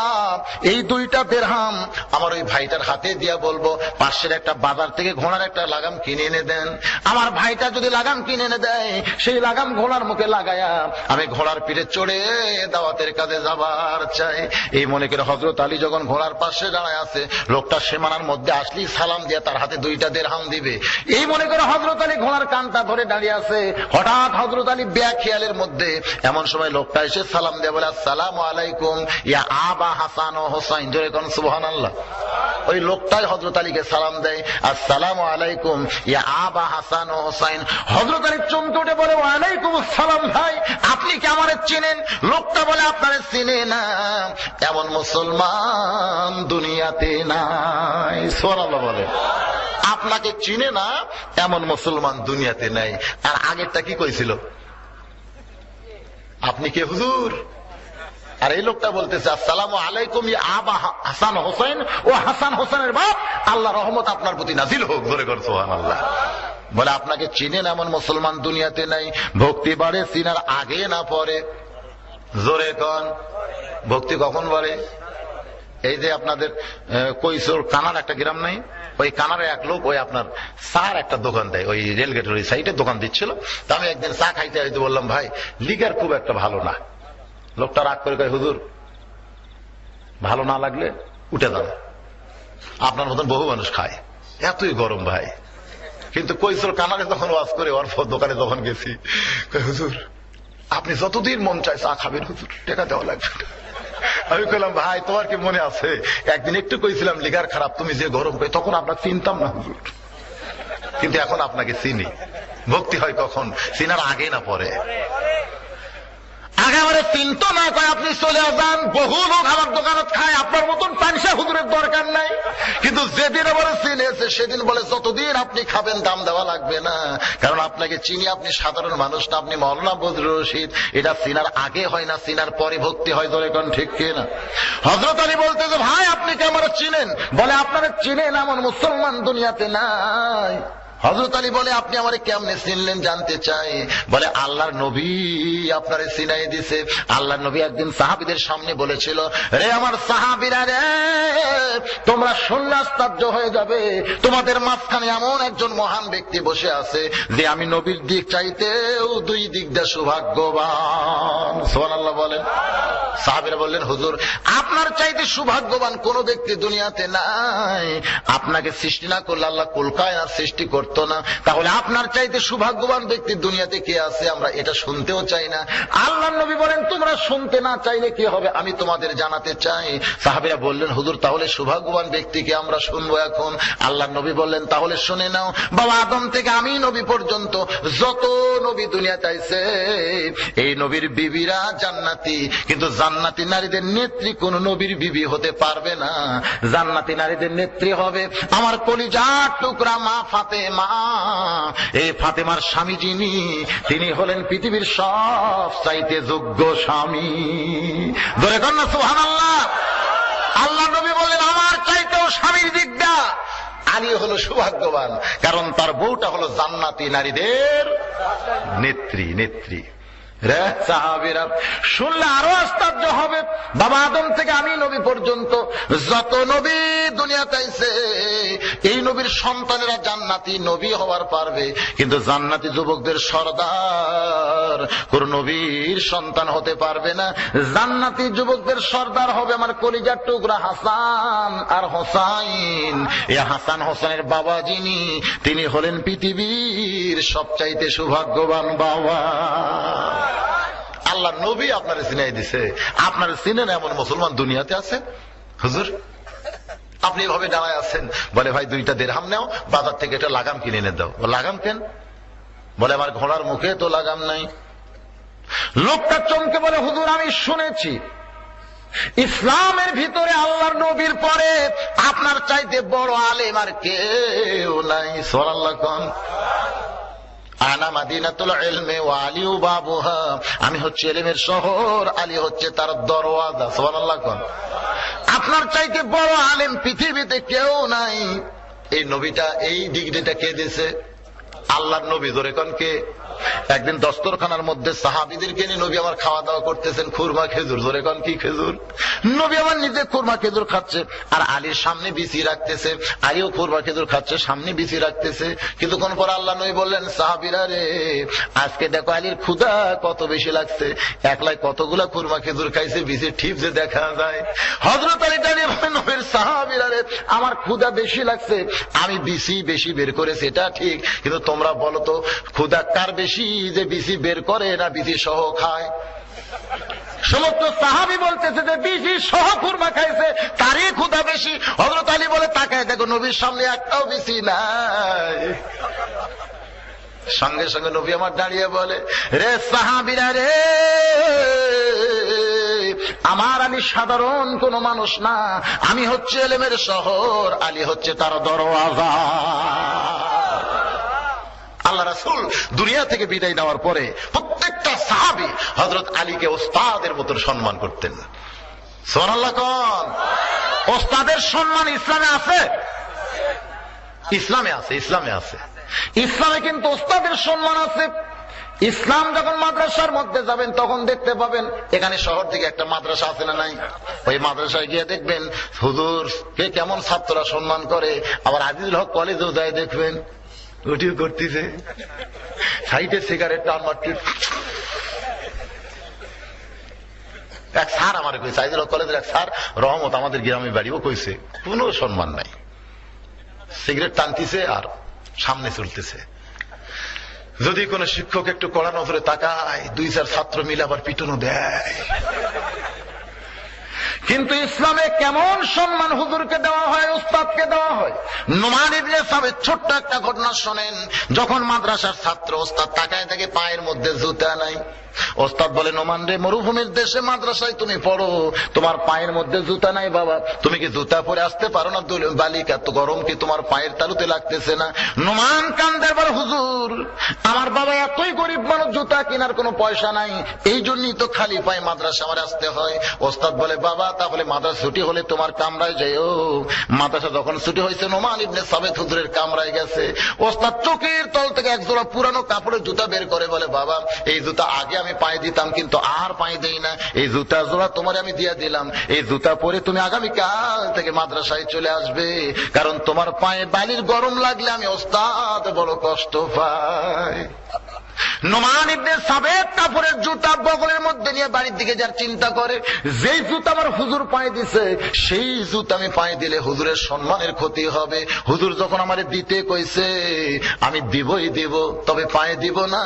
এই 2টা দিরহাম আমার ওই ভাইটার হাতে দিয়া বলবো পাশের একটা বাজার থেকে ঘোড়ার একটা লাগাম কিনে এনে দেন। আমার ভাইটা যদি লাগাম কিনে এনে দেয়, সেই লাগাম ঘোড়ার মুখে লাগায়া আমি ঘোড়ার পিঠে চড়ে দাওয়াতের কাজে যাবার চাই। এই মনে করে হযরত আলী যখন ঘোড়ার পাশে দাঁড়ায় আছে, লোকটা সীমানার মধ্যে আসলেই সালাম দিয়ে তার হাতে 2টা দিরহাম দিবে। এই মনে করে হযরত আলী ঘোড়ার কানটা ধরে দাঁড়িয়ে আছে। হঠাৎ হযরত আলী বেখেয়ালের মধ্যে এমন সময় লোকটা এসে সালাম দিয়ে বলে, আসসালামু আলাইকুম ইয়া আবা হাসান ও হোসাইন। জোরে কোন সুবহানাল্লাহ। ওই লোকটাই হযরত আলীকে সালাম দেয়, আসসালামু আলাইকুম ইয়া আবা হাসান ও হোসাইন। হযরত আলী চমকে উঠে বলে, ওয়ালাইকুম আসসালাম ভাই, আপনি কি আমারে চেনেন? লোকটা বলে, আপনারে চিনে না এমন মুসলমান দুনিয়াতে নাই। সুবহানাল্লাহ বলে, আপনাকে চিনে না এমন মুসলমান দুনিয়াতে নাই। আর আগেরটা কি কইছিল? আপনি কে হুজুর? আর এই লোকটা বলতেছে, আসসালামু আলাইকুম ইয়া আবা হাসান হোসেন, ও হাসান হোসেনের বাপ, আল্লাহ রহমত আপনার প্রতি নাজিল হোক। ধরে কর সুবহানাল্লাহ। বলে, আপনাকে চিনেন এমন মুসলমান দুনিয়াতে নাই। ভক্তি বাড়ে চিনার আগে না পরে। জোরে কন, ভক্তি কখন বাড়ে? এই যে আপনাদের কৈশোর কানার একটা গ্রাম নাই, ওই কানারে এক লোক ওই আপনার চার একটা দোকান দেয়, ওই রেলগেটের ওই সাইডে দোকান দিচ্ছিল। তা আমি একদিন চা খাইতে হইতে বললাম, ভাই লিগার খুব একটা ভালো না। লোকটা রাগ করে কয়, হুজুর ভালো না লাগলে উঠে যান, আপনার মতন বহু মানুষ খায়, এতই গরম ভাই। কিন্তু কৈশোর কানারে যখন ওয়াজ করে ওর দোকানে যখন গেছি, হুজুর আপনি যতদিন মন চায় চা খাবেন, হুজুর টাকা দেওয়া লাগবে। আমি বললাম, ভাই তোমার কি মনে আছে একদিন একটু কইছিলাম লিগার খারাপ, তুমি যে গরম কই, তখন আপনাকে চিনতাম না হুজুর, কিন্তু এখন আপনাকে চিনি। ভক্তি হয় কখন? চিনার আগে না পরে। একেবারে চিন্তা না করে আপনি চলে যান। বহু লোক আমার দোকানত খায়, আপনার মতন পানসা হুজুরের দরকার নাই। কিন্তু যেদিন বলে চিনেছে সেদিন বলে যতদিন আপনি খাবেন দাম দেওয়া লাগবে না, কারণ আপনাকে চিনি, আপনি সাধারণ মানুষ না, আপনি মাওলানা বজলুর রশিদ। এটা চিনার আগে হয় না, চিনার পরে ভক্তি হয়। ধরে কোন ঠিক কিনা? হযরত আলী বলতে যে ভাই আপনি কি আমার চিনেন? বলে আপনারা চিনেন এমন মুসলমান দুনিয়াতে নাই। হযরত আলী বলে আপনি আমারে কেমনে চিনলেন জানতে চাই। বলে আল্লাহর নবী আপনারে চিনাই দিছে। আল্লাহর নবী একদিন সাহাবীদের সামনে বলেছিল, রে আমার সাহাবীরা রে, তোমরা শুনলে আশ্চর্য হয়ে যাবে, তোমাদের মাঝখানে এমন একজন মহান ব্যক্তি বসে আছে যে আমি নবীর দিক চাইতেও দুই দিক দিয়ে সৌভাগ্যবান। সুবহানাল্লাহ বলেন। সাহাবীরা বললেন, হুজুর আপনার চাইতে সৌভাগ্যবান কোন ব্যক্তি দুনিয়াতে নাই। আপনাকে সৃষ্টি না করলে আল্লাহ কুল কায়নাত সৃষ্টি করত না, তাহলে আপনার চাইতে সৌভাগ্যবান ব্যক্তি দুনিয়াতে কে আছে আমরা এটা শুনতেও চাই না। আল্লাহর নবী বলেন, তোমরা শুনতে না চাইলে কি হবে, আমি তোমাদের জানাতে চাই। সাহাবীরা বললেন, হুজুর তাহলে সৌভাগ্যবান ব্যক্তিকে আমরা শুনবো এখন। আল্লাহর নবী বললেন, তাহলে শুনে নাও, বাবা আদম থেকে আমি নবী পর্যন্ত যত নবী দুনিয়াতে আইছে, এই নবীর বিবিরা জান্নাতি, কিন্তু জান্নাতি নারীদের নেত্রী কোন নবীর বিবি হতে পারবে না। জান্নাতি নারীদের নেত্রী হবে আমার কলিজার টুকরা মা ফাতেমা। এই ফাতেমার স্বামী যিনি, তিনি হলেন পৃথিবীর সব চাইতে যোগ্য স্বামী। ধরে কর না সুবহানাল্লাহ। আল্লাহ নবী বললেন, আমার চাইতেও স্বামীর দিকটা আলী হলো সৌভাগ্যবান, কারণ তার বউটা হলো জান্নাতি নারীদের নেত্রী। রে সাহাবীরা শুনলে আরো আশ্চর্য হবে। বাবা আদম থেকে আমি নবী পর্যন্ত যত নবী দুনিয়াতে আইছে, এই নবীর সন্তানেরা জান্নাতি নবী হওয়ার পারবে, কিন্তু জান্নাতি যুবকদের সর্দার কোন নবীর সন্তান হতে পারবে না। জান্নাতি যুবকদের সর্দার হবে আমার কলিজার টুকরা হাসান আর হোসাইন। এই হাসান হোসেনের বাবা যিনি, তিনি হলেন পৃথিবীর সবচাইতে সৌভাগ্যবান বাবা। আল্লাহ নবী আপনারা চিনাই দিছে, আপনারা চিনেন এমন মুসলমান দুনিয়াতে আছে? হুজুর আপনি এভাবে দাঁড়ায় আছেন, বলে ভাই 2টা দিরহাম নাও, বাজার থেকে একটা লাগাম কিনে এনে দাও। লাগাম কেন? বলে আমার ঘোড়ার মুখে তো লাগাম নাই। লোকটা চমকে বলে, হুজুর আমি শুনেছি ইসলামের ভিতরে আল্লাহর নবীর পরে আপনার চাইতে বড় আলেম আর কেউ নাই। সুবহানাল্লাহ কোন। আনা মাদিনাতুল ইলমি ওয়া আলিউ বাবুহা, আমি হচ্ছে ইলমের শহর, আলী হচ্ছে তার দরওয়াজা। সুবহানাল্লাহ কোন। আপনার চাইতে বড় আলেম পৃথিবীতে কেউ নাই। এই নবীটা, এই ডিগ্রিটা কে দিয়েছে? আল্লাহর নবী। ধরে কোন কে? একদিন দস্তরখানার মধ্যে সাহাবীদেরকে নিয়ে নবী আমার খাওয়া দাওয়া করতেছেন, খুরমা খেজুর। ধরে কোন কি খেজুর? নবী আমার নিজে খুরমা খেজুর খাচ্ছে আর আলীর সামনে বিছি রাখতেছে। আলীও খুরমা খেজুর খাচ্ছে, সামনে বিছি রাখতেছে। কিছুক্ষণ পর আল্লাহ নবী বললেন, সাহাবীরা রে, আজকে দেখো আলীর ক্ষুধা কত বেশি লাগছে, একলাই কতগুলা খুরমা খেজুর খাইছে, বিছি ঠিক যে দেখা যায়। হযরত আলী দাঁড়িয়ে বলেন, নবীর সাহাবীরা রে, আমার ক্ষুধা বেশি লাগছে, আমি বিছি বেশি বের করেছি, এটা ঠিক, কিন্তু তোমরা বলো তো ক্ষুধা কার বেশি, যে বিসি বের করে না বিসি সহ খায়? সমস্ত সাহাবী বলতেছে যে বিসি সহ খুরমা খাইছে, তারই ক্ষুধা বেশি। হযরত আলী বলে, তাকায় দেখো নবীর সামনে একটাও বিসি নাই। সঙ্গে সঙ্গে নবী আমার দাঁড়িয়ে বলে, রে সাহাবীরা রে, আমার আলী সাধারণ কোন মানুষ না, আমি হচ্ছে ইলমের শহর, আলী হচ্ছে তার দরওয়াজা। আল্লাহ রাসূল দুনিয়া থেকে বিদায় নেওয়ার পরে প্রত্যেকটা সাহাবী হযরত আলীকে ওস্তাদের মতো সম্মান করতেন। সুবহানাল্লাহ কোন। ওস্তাদের সম্মান ইসলামে আছে? ইসলামে আছে, ইসলামে আছে। ইসলামে কিন্তু ওস্তাদের সম্মান আছে। ইসলাম যখন মাদ্রাসার মধ্যে যাবেন তখন দেখতে পাবেন, এখানে শহর থেকে একটা মাদ্রাসা আছে না নাই? ওই মাদ্রাসায় গিয়ে দেখবেন হুজুর কে কেমন ছাত্ররা সম্মান করে। আবার আজিজুল হক কলেজেও যায় দেখবেন ওটিও করতেছে, সাইডে সিগারেট টান মারতে। এক স্যার আমার কইছে, আজিজুল হক কলেজের এক স্যার রহমত আমাদের গ্রামে বাড়িও কইছে, কোনো সম্মান নাই, সিগারেট টানতেছে আর সামনে চলতেছে। যদি কোন শিক্ষক একটু কড়া নজরে তাকায়, 2-4 ছাত্র মিলে আবার পিটনও দেয়। কিন্তু ইসলামে কেমন সম্মান হুজুরকে দেওয়া হয়, উস্তাদকে দেওয়া হয়। নোমান ইবনে সাবিত ছোট্ট একটা ঘটনা শোনেন। যখন মাদ্রাসার ছাত্র উস্তাদ তাকায় দেখে পায়ের মধ্যে জুতা নাই, ওস্তাদ বলে, নোমান রে, মরুভূমির দেশে মাদ্রাসায় তুমি পড়ো, তোমার পায়ের মধ্যে জুতা নাই বাবা, তুমি কি জুতা পরে আসতে পারো না? বালিকা, তো গরম কি তোমার পায়ের তালুতে লাগতেছে না? নোমান কান্দে, বলে হুজুর আমার বাবা এতই গরিব মানুষ, জুতা কেনার কোনো পয়সা নাই, এই জন্যই তো খালি পায়ে মাদ্রাসা আমার আসতে হয়। ওস্তাদ বলে, বাবা তাহলে মাদ্রাসা ছুটি হলে তোমার কামরায় যাইও। মাদ্রাসা যখন ছুটি হয়েছে, নোমান ইবনে সাবেত হুজুরের কামরায় গেছে। ওস্তাদ চোখের তল থেকে এক জোড়া পুরানো কাপড়ের জুতা বের করে বলে, বাবা এই জুতা আগে আমি পায়ে দিতাম, কিন্তু আর পায়ে দেই না, এই জুতা জোড়া তোমার আমি দিয়ে দিলাম, এই জুতা পরে তুমি আগামীকাল থেকে মাদ্রাসায় চলে আসবে, কারণ তোমার পায়ে বালির গরম লাগলে আমি ওস্তাদ বড় কষ্ট পাই। নোমান ইবনে সাবেত কাপড়ের জুতা বগলের মধ্যে নিয়ে বাড়ির দিকে যার চিন্তা করে, যেই জুতা আমার হুজুর পায়ে দিছে, সেই জুতা আমি পায়ে দিলে হুজুরের সম্মানের ক্ষতি হবে। হুজুর যখন আমারে দিতে কইছে, আমি দিবই দিব, তবে পায়ে দিব না।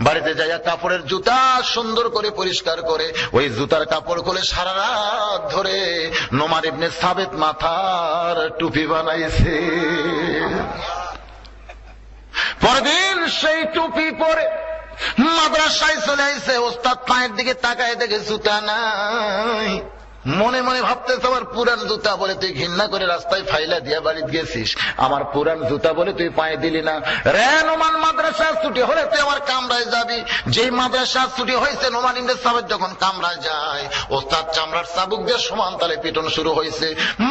বাড়িতে যাইয়া কাপড়ের জুতা সুন্দর করে পরিষ্কার করে ওই জুতার কাপড় খুলে সারা রাত ধরে নোমান ইবনে সাবেত মাথার টুপি বানাইছে। পরদিন সেই টুপি পরে মাদ্রাসায় চলে আইছে। ওস্তাদ পায়ের দিকে তাকায় দেখে জুতা নাই। মনে মনে ভাবতেছে, আমার পুরান জুতা বলে তুই ঘৃণা করে রাস্তায় ফাইলা দিয়া বাড়িতে গেছিস, আমার পুরান জুতা বলে তুই পায়ে দিলি না। রে নোমান, মাদ্রাসা ছুটি হলে তুই আমার কামরায় যাবি। যেই মাদ্রাসা ছুটি হয়েছে, নোমান ইবনে সাবেত যখন কামরায় যায়, ওস্তাদ চামড়ার চাবুক দিয়ে সমান তালে পিটন শুরু হয়েছে।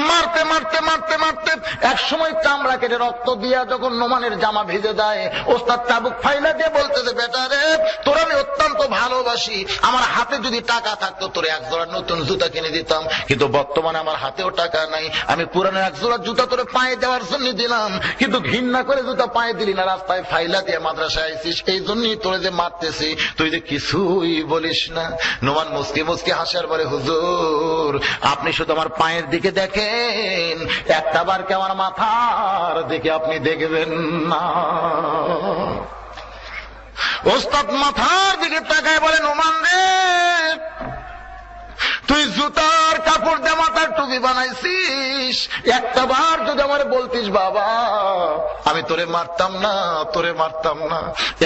মারতে মারতে মারতে মারতে এক সময় চামড়া কেটে রক্ত দিয়া যখন নোমানের জামা ভিজে যায়, ওস্তাদ চাবুক ফাইলা দিয়ে বলতেছে, বেটা রে, তোর আমি অত্যন্ত ভালোবাসি, আমার হাতে যদি টাকা থাকতো তোর এক জোড়া নতুন জুতা কিনে দিতাম, কিন্তু বর্তমানে আমার হাতেও টাকা নাই, আমি পুরানো এক জোড়া জুতা তোরে পায়ে দেওয়ার জন্য দিলাম, কিন্তু ঘৃণা করে জুতা পায়ে দিলি না, রাস্তায় ফাইলা দিয়ে মাদ্রাসায় আইছিস, এই জন্যই তোরে যে মারতেছি, তুই যে কিছুই বলিস না। নোমান মুসকি মুসকি হাসার পরে, হুজুর আপনি শুধু আমার পায়ের দিকে দেখেন, একটা বার কে আমার মাথার দিকে আপনি দেখবেন না। ওস্তাদ মাথার দিকে তাকায় বলে, নোমান রে, তুই জুতার কাপড় দিয়ে মাথার টুপি বানাইছিস, একটা বার যদি আমার বলতিস বাবা, আমি তোরে মারতাম না, তোরে মারতাম না,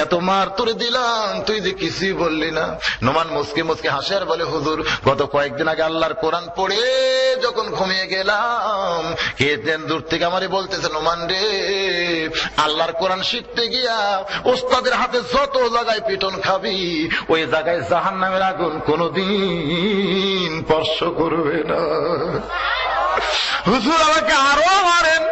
এত মার তোরে দিলাম, তুই যে কিছুই বললি না। নোমান মুসকে মুসকে হাসে আর বলে, হুজুর গত কয়েকদিন আগে আল্লাহর কোরআন পড়ে যখন ঘুমিয়ে গেলাম, কে যেন দূর থেকে আমারে বলতেছে, নোমান রে, আল্লাহর কোরআন শিখতে গিয়া ওস্তাদের হাতে যত জায়গায় পিটন খাবি, ওই জায়গায় জাহান্নামের আগুন কোনদিন স্পর্শ করবে না। হুজুর আমাকে আরো মারেন,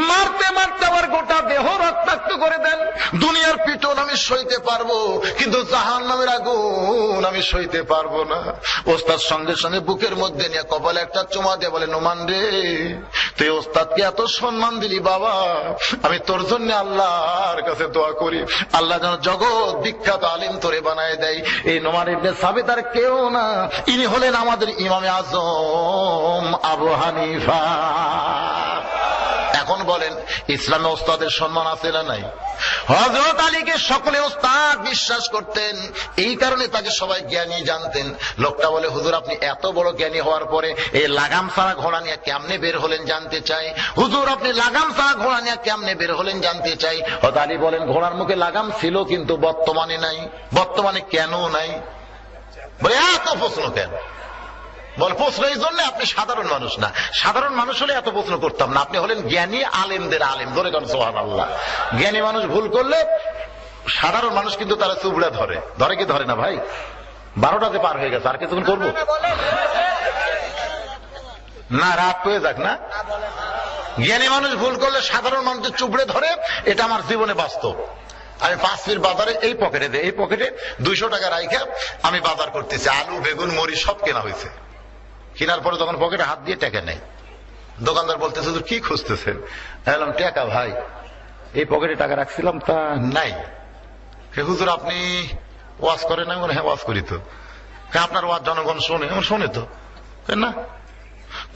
মারতে মারতে আমার গোটা দেহ রক্তাক্ত করে দেন, দুনিয়ার পিটন আমি সইতে পারবো, কিন্তু জাহান্নামের আগুন আমি সইতে পারবো না। ওস্তাদ সঙ্গে সঙ্গে বুকের মধ্যে নিয়ে কপালে একটা চুমা দিয়ে বলে, নোমান রে, তুই ওস্তাদকে এত সম্মান দিলি বাবা, আমি তোর জন্য আল্লাহর কাছে দোয়া করি, আল্লাহ যেন জগৎ বিখ্যাত আলিম তোরে বানায় দেয়। এই নোমান ইবনে সাবিত আর কেউ না, ইনি হলেন আমাদের ইমামে আজম আবু হানিফা। এখন বলেন, ইসলামে ওস্তাদের সম্মান আছে না নাই? হযরত আলীকে সকলে ওস্তাদ বিশ্বাস করতেন, এই কারণে তাকে সবাই জ্ঞানী জানতেন। লোকটা বলে, হুজুর আপনি এত বড় জ্ঞানী হওয়ার পরে এই লাগাম ছাড়া ঘোড়া নিয়ে কেমনে বের হলেন জানতে চাই। হুজুর আপনি লাগাম ছাড়া ঘোড়া নিয়ে কেমনে বের হলেন জানতে চাই। হযরত আলী বলেন, ঘোড়ার মুখে লাগাম ছিল, কিন্তু বর্তমানে নাই। বর্তমানে কেন নাই? বলে, এত প্রশ্ন কেন? বল, প্রশ্ন এই জন্য, আপনি সাধারণ মানুষ না, সাধারণ মানুষ হলে এত প্রশ্ন করতাম না, আপনি হলেন জ্ঞানী আলেমদের আলেম। ধরে কারণ সুবহানাল্লাহ, জ্ঞানী মানুষ ভুল করলে সাধারণ মানুষ কিন্তু তারা চুবড়া ধরে, ধরে কি ধরে না ভাই? 12টাতে পার হয়ে গেছে, আর কিছুক্ষণ করবো না, রাত হয়ে যাক না। জ্ঞানী মানুষ ভুল করলে সাধারণ মানুষের চুবড়ে ধরে, এটা আমার জীবনে বাস্তব। আমি 5 ফিট বাজারে এই পকেটে এই পকেটে 200 টাকা রাইখা আমি বাজার করতেছি, আলু বেগুন মরিচ সব কেনা হয়েছে। কেনার পরে তখন পকেটে হাত দিয়ে টাকা নেই। দোকানদার বলতেছে, কি খুঁজতেছেন? বললাম, টাকা ভাই, এই পকেটে টাকা রাখছিলাম তা নাই। হুজুর আপনি ওয়াজ করেন? আমি বলি, হ্যাঁ ওয়াজ করি তো। আপনার ওয়াজ জনগণ শোনে? শোনে তো না।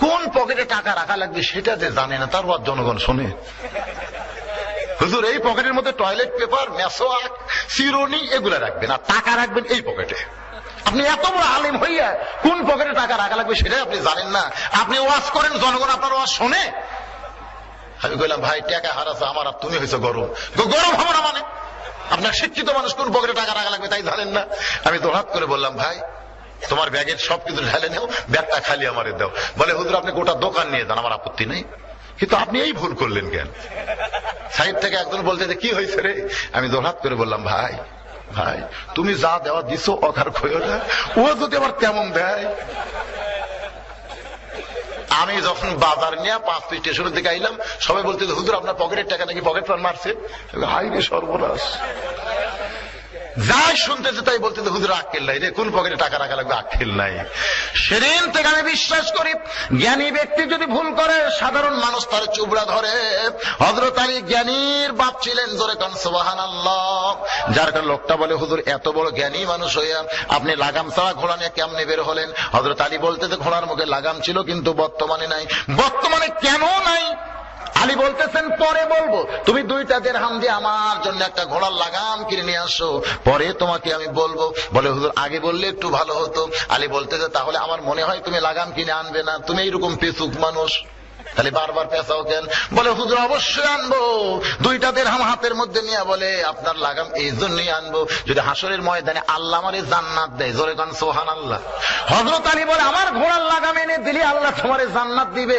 কোন পকেটে টাকা রাখা লাগবে সেটা যে জানে না, তার ওয়াজ জনগণ শোনে? হুজুর এই পকেটের মধ্যে টয়লেট পেপার, মেসোয়াক, চিরুনি এগুলা রাখবেন, আর টাকা রাখবেন এই পকেটে। আপনি এত বড় আলিম হইয়া কোন পকেটে টাকা রাখা লাগবে সেটাই আপনি জানেন না? আপনি ওয়াজ করেন, জনগণ আপনার ওয়াজ শোনে? আমি কইলাম, ভাই টাকা হারাছে আমার, আর তুমি হয়েছে গরম। গরম হবে না মানে? আপনার শিক্ষিত মানুষ কোন পকেটে টাকা রাখা লাগবে তাই জানেন না? আমি দোহাত করে বললাম, ভাই তোমার ব্যাগের সবকিছু ঢেলে নেও, ব্যাগটা খালি আমারে দাও। বলে হুজুর আপনি গোটা দোকান নিয়ে যান, আমার আপত্তি নেই, কিন্তু আপনি এই ভুল করলেন কেন? সাইড থেকে একজন বলতে যে কি হয়েছে রে? আমি দোহাত করে বললাম, ভাই ভাই তুমি যা দেওয়া দিছো অকার খোয় না, ও যদি আবার তেমন দেয়। আমি যখন বাজার নিয়ে 5 স্টেশনের দিকে আইলাম, সবাই বলতে হুজুর আপনার পকেটের টাকা নাকি পকেট পার মারছে। হাই রে সর্বনাশ, যাই শুনতেছে তাই বলতে হুজুর আক্কেল নাই রে, কোন পকেটে টাকা রাখা লাগবে আক্কেল নাই। সেদিন থেকে আমি বিশ্বাস করি জ্ঞানী ব্যক্তি যদি ভুল করে সাধারণ মানুষ তার চুবড়া ধরে। হযরত আলী জ্ঞানীর বাপ ছিলেন, জোরে কান সুবহানাল্লাহ। যার কারণে লোকটা বলে হুজুর এত বড় জ্ঞানী মানুষ হইয়া আপনি লাগাম ছাড়া ঘোড়া নিয়ে কেমনে বের হলেন? হযরত আলী বলতে যে ঘোড়ার মুখে লাগাম ছিল কিন্তু বর্তমানে নাই। বর্তমানে কেন নাই? আলী বলতেছেন পরে বলবো, তুমি 2টা দিরহাম দিয়ে আমার জন্য একটা ঘোড়ার লাগাম কিনে নিয়ে আসো, পরে তোমাকে আমি বলবো। বলে হুজুর আগে বললে একটু ভালো হতো। আলী বলতেছে তাহলে আমার মনে হয় তুমি লাগাম কিনে আনবে না, তুমি এইরকম পেচুক মানুষ, তাহলে বারবার পেঁচাও কেন? বলে হুজুর অবশ্যই আনবো। 2টা দিরহাম হাতের মধ্যে নিয়ে বলে আপনার লাগাম এই জন্যই আনবো যদি হাসরের ময়দানে আল্লাহ আমারে জান্নাত দেয়। জোরে কান সুবহানাল্লাহ। হযরত আলী বলে আমার ঘোড়ার লাগাম এনে দিলে আল্লাহ তোমারে জান্নাত দিবে,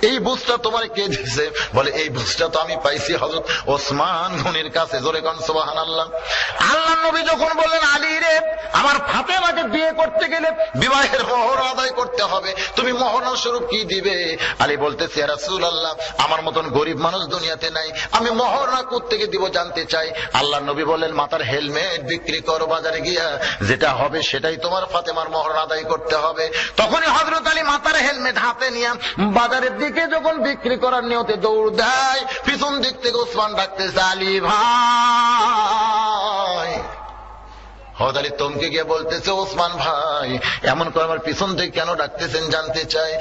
এই বুঝটা তোমারে কে দিয়েছে? বলে এই বুঝটা তো আমি পাইছি হযরত ওসমান গনির কাছে। জোরে কান সুবহানাল্লাহ। আল্লাহর নবী যখন বললেন আলী রে আমার ফাতেমাকে বিয়ে করতে গেলে বিবাহের মোহর আদায় করতে হবে, তুমি মোহর স্বরূপ কি দিবে? আলী বলতেছে ইয়া রাসূলুল্লাহ আমার মতন গরিব মানুষ দুনিয়াতে নাই, আমি মোহরনা কোত্থেকে দিব জানতে চাই। আল্লাহর নবী বললেন মাথার হেলমেট বিক্রি করো বাজারে গিয়া, যেটা হবে সেটাই তোমার ফাতেমার মোহর আদায় করতে হবে। তখনই হযরত আলী মাথার হেলমেট হাতে নিয়ে বাজারের দিকে যখন বিক্রি করার নিয়তে দৌড় দেয়, পিছন দিক থেকে ওসমান ডাকতেছে আলী ভাই। হযরত আলী তমকে গিয়ে বলতেছে ওসমান ভাই এমন করে আমার পিছন থেকে কেন ডাকতেছেন জানতে চাই।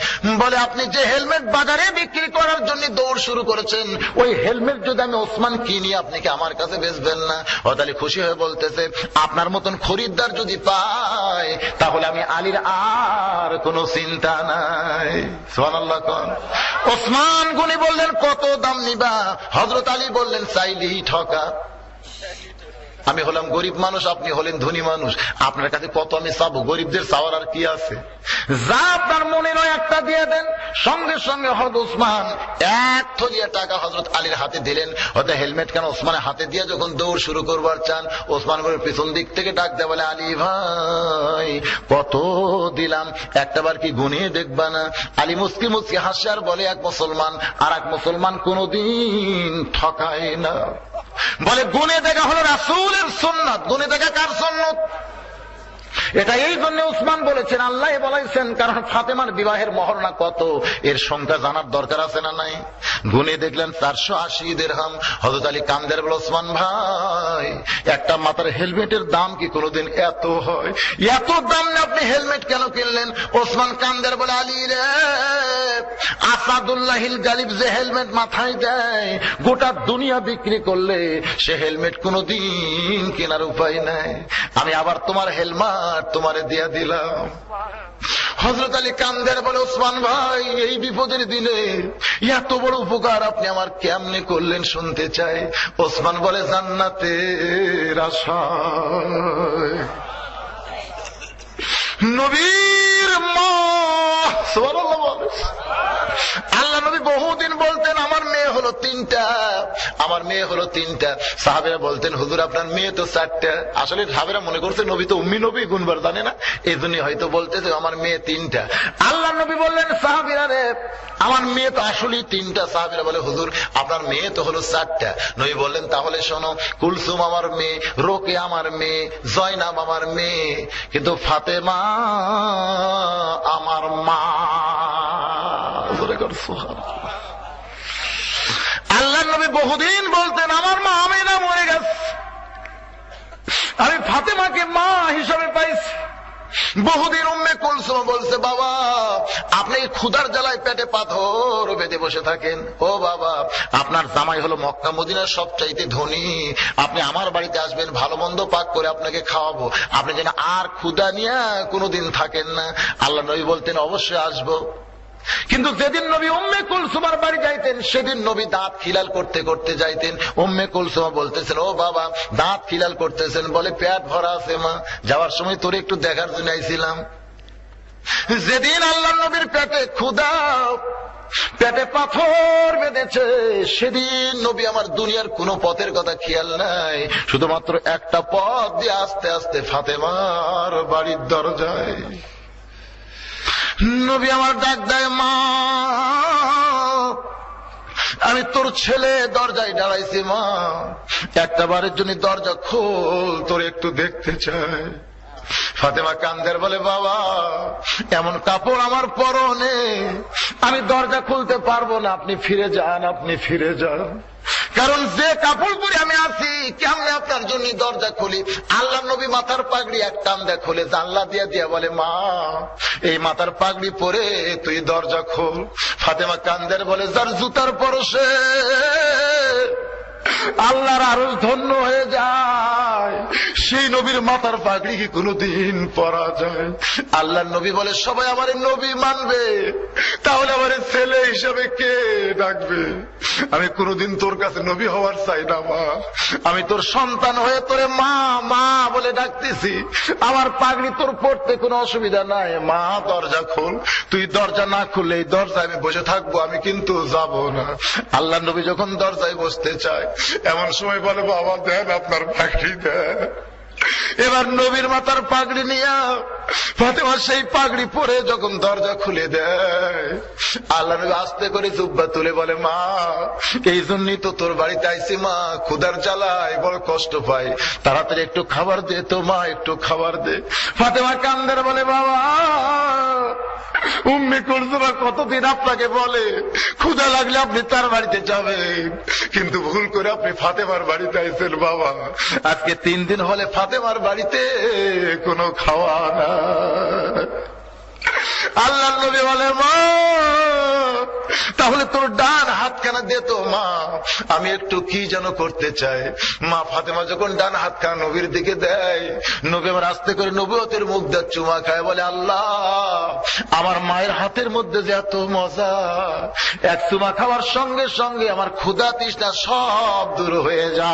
বলে আপনি যে হেলমেট বাজারে বিক্রি করার জন্য দৌড় শুরু করেছেন, ওই হেলমেট যদি আমি ওসমান কিনি আপনি কি আমার কাছে বেচবেন না? হযরত আলী খুশি হয়ে বলতেছে আপনার মতন খরিদ্দার যদি পাই তাহলে আমি আলীর আর কোনো চিন্তা নাই। সুবহানাল্লাহ। কোন ওসমান গনি বললেন কত দাম নিবা? হযরত আলী বললেন চাইলেই ঠকা। আমি হলাম গরিব মানুষ, আপনি হলেন ধনী মানুষ, আপনার কাছে কত আমি চাবো? গরিবদের চাওয়ার আর কি আছে? যা আপনার মনে নয় একটা দিয়ে দেন। সঙ্গে সঙ্গে হযরত ওসমান 1 থলিয়া টাকা হযরত আলীর হাতে দিলেন। হয়তো হেলমেট কেন ওসমানের হাতে দিয়ে যখন দৌড় শুরু করবার চান, ওসমান করে পিছন দিক থেকে ডাক দেয় বলে আলী ভাই কত দিলাম, একটাবার কি গুনিয়ে দেখবা না? আলী মুস্কি মুস্কি হাসে আর বলে এক মুসলমান আর এক মুসলমান কোনদিন ঠকায় না। বলে গুনে দেখা হলো রাসূলের সুন্নাত। গুনে দেখা কার সুন্নাত? এটা এই জন্য উসমান বলেছেন, আল্লাহ বলেছেন, কারণ ফাতেমার বিবাহের মহরনা কত এর সংখ্যা জানার দরকার আছে না নাই? গুনে দেখলেন 480 দিরহাম। হযরত আলী কান্দের বলে ওসমান ভাই একটা মাথার হেলমেটের দাম কি কোনোদিন এত হয়? এত দাম না আপনি হেলমেট কেন কিনলেন? ওসমান কান্দের বলে আলী রে আসাদুল্লাহিল গালিব যে হেলমেট মাথায় দেয় গোটা দুনিয়া বিক্রি করলে সে হেলমেট কোনোদিন কেনার উপায় নাই, আমি আবার তোমার হেলমেট তোমারে দিয়া দিলাম। হযরত আলী কান্দের বলে ওসমান ভাই এই বিপদের দিনে এত বড় উপকার আপনি আমার কেমনে করলেন শুনতে চাই। ওসমান বলে জান্নাতের আশায় নবীর মা। সুবহানাল্লাহ। আল্লাহ নবী বহুদিন বলতেন আমার মেয়ে হলো 3টা, আমার মেয়ে হলো 3টা। সাহাবীরা বলতেন হুজুর আপনার মেয়ে তো 4টা। আসলে সাহাবীরা মনে করছে নবী তো উম্মি নবী, গুনবার জানে না, এই জন্য হয়তো বলতেছে আমার মেয়ে 3টা। আল্লাহ নবী বললেন সাহাবীরা রে আমার মেয়ে তো আসলেই 3টা। সাহাবীরা বলে হুজুর আপনার মেয়ে তো হলো 4টা। নবী বললেন তাহলে শোনো, কুলসুম আমার মেয়ে, রোকে আমার মেয়ে, জয়নাব আমার মেয়ে, কিন্তু ফাতেমা আমার মা। আল্লাহ নবী বহুদিন বলতেন আমার মা আমিনা মরে গেছে, আমি ফাতেমাকে মা হিসাবে পাইছি। বহুদিন উম্মে কুলসুম বলছে বাবা আপনি ক্ষুধার জ্বালায় পেটে পাথর বেঁধে বসে থাকেন, ও বাবা আপনার জামাই হলো মক্কা মদিনার সবচাইতে ধনী, আপনি আমার বাড়িতে আসবেন, ভালো মন্দ পাক করে আপনাকে খাওয়াবো, আপনি যেন আর ক্ষুধা নিয়ে কোনোদিন থাকেন না। আল্লাহ নবী বলতেন অবশ্যই আসবো। কিন্তু যেদিন নবী উম্মে কুলসুমার বাড়ি যাইতেন সেদিন নবী দাঁত খিলাল করতে করতে যাইতেন। উম্মে কুলসুমা বলতেছেন, ও বাবা দাঁত খিলাল করতেছেন, বলে পেট ভরা আছে মা, যাওয়ার সময় তোরে একটু দেখার জন্য আইছিলাম। যেদিন আল্লাহ নবীর পেটে ক্ষুধা, পেটে পাথর বেঁধেছে, সেদিন নবী আমার দুনিয়ার কোন পথের কথা খেয়াল নাই, শুধুমাত্র একটা পথ দিয়ে আস্তে আস্তে ফাতেমার বাড়ির দরজায় নবী আমার ডাক দেয়, মা আমি তোর ছেলে দরজায় দাঁড়াইছি, মা একটা বারের জন্য দরজা খোল, তোর একটু দেখতে চাই। ফাতেমা কান্দের বলে, বাবা এমন কাপড় আমার পরনে, আমি দরজা খুলতে পারবো না, আপনি ফিরে যান, আপনি ফিরে যান। কারণ যে কাপড় পরে আমি আছি কেমনে আপনার জন্য দরজা খুলি। আল্লাহ নবী মাথার পাগড়ি এক টান দিয়ে খুলে জানলা দিয়া দিয়া বলে, মা এই মাথার পাগড়ি পরে তুই দরজা খোল। ফাতেমা কান্দের বলে, যার জুতার পরশে আল্লাহর আরো ধন্য হয়ে যায়, সেই নবীর মাথার পাগড়ি কি কোনদিন পরা যায়? আল্লাহর নবী বলে, সবাই আমার নবী মানবে, তাহলে আমার ছেলে হিসাবে কে ডাকবে? আমি কোনদিন তোর কাছে নবী হওয়ার চাই না মা, আমি তোর সন্তান হয়ে তোরে মা মা বলে ডাকতেছি, আমার পাগড়ি তোর পড়তে কোনো অসুবিধা নাই, মা দরজা খোল। তুই দরজা না খুললে এই দরজায় আমি বসে থাকবো, আমি কিন্তু যাব না। আল্লাহ নবী যখন দরজায় বসতে চায় এমন সময় বলে, বাবা দেন আপনার পাগড়ি দেন। এবার নবীর মাথার পাগড়ি নিয়া ফাতেমা সেই পাগড়ি পরে যখন দরজা খুলে দেয়, আল্লাহ নবী আস্তে করে জুব্বা তুলে বলে, মা এই জন্যই তো তোর বাড়িতে আইছি মা, ক্ষুধার জ্বালায় বড় কষ্ট পাই, তাড়াতাড়ি একটু খাবার দে তো মা, একটু খাবার দে। ফাতেমা কান্দের বলে, বাবা উম্মে কুলসুমা কতদিন আপনাকে বলে ক্ষুধা লাগলে আপনি তার বাড়িতে যাবেন, কিন্তু ভুল করে আপনি ফাতেমার বাড়িতে আইছেন বাবা। আজকে 3 দিন হলে ফাতেমার বাড়িতে কোনো খাওয়া না। আল্লাহ নবী বলে, মা তাহলে তোর ডান হাতখানা দে তো মা, আমি একটু কি যেন করতে চাই। মা ফাতেমা যখন ডান হাতখানা নবীর দিকে দেয়, নবী আমার আস্তে করে নবুয়তের মুখ দিয়ে চুমা খায়, বলে, আল্লাহ আমার মায়ের হাতের মধ্যে যে এত মজা, এক চুমা খাওয়ার সঙ্গে সঙ্গে আমার ক্ষুধা তৃষ্ণা সব দূর হয়ে যায়।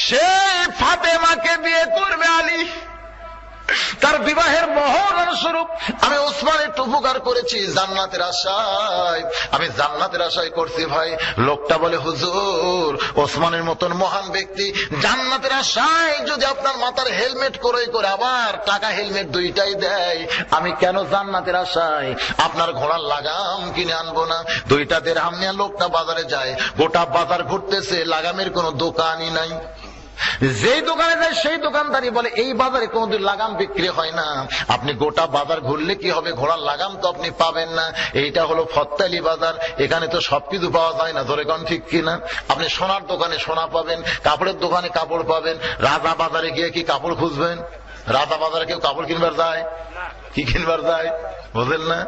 সেই ফাতেমাকে বিয়ে করবে আলী, তার বিবাহের মহরণ স্বরূপ আমি ওসমান একটু উপকার করেছি জান্নাতের আশায়, আমি জান্নাতের আশায় করছি ভাই। লোকটা বলে, হুজুর ওসমানের মতন মহান ব্যক্তি জান্নাতের আশায় যদি আপনার মাথার হেলমেট করে করে আবার টাকা হেলমেট দুইটাই দেয়, আমি কেন জান্নাতের আশায় আপনার ঘোড়ার লাগাম কিনে আনবো না? 2টা দিরহাম নিয়ে লোকটা বাজারে যায়, গোটা বাজার ঘুরতেছে, লাগামের কোনো দোকানই নাই। যেই দোকানে যায় সেই দোকানদারি বলে, এই বাজারে কোনদিন লাগাম বিক্রি হয় না, আপনি গোটা বাজার ঘুরলে কি হবে, ঘোড়ার লাগাম তো আপনি পাবেন না। এইটা হলো ফত্তালি বাজার, এখানে তো সবকিছু পাওয়া যায় না, ধরে কোন ঠিক কিনা? আপনি সোনার দোকানে সোনা পাবেন, কাপড়ের দোকানে কাপড় পাবেন, রাজা বাজারে গিয়ে কি কাপড় খুঁজবেন? রাজা বাজারে কেউ কাপড় কিনবার যায়? কি কিনবার যায় বুঝলেন না?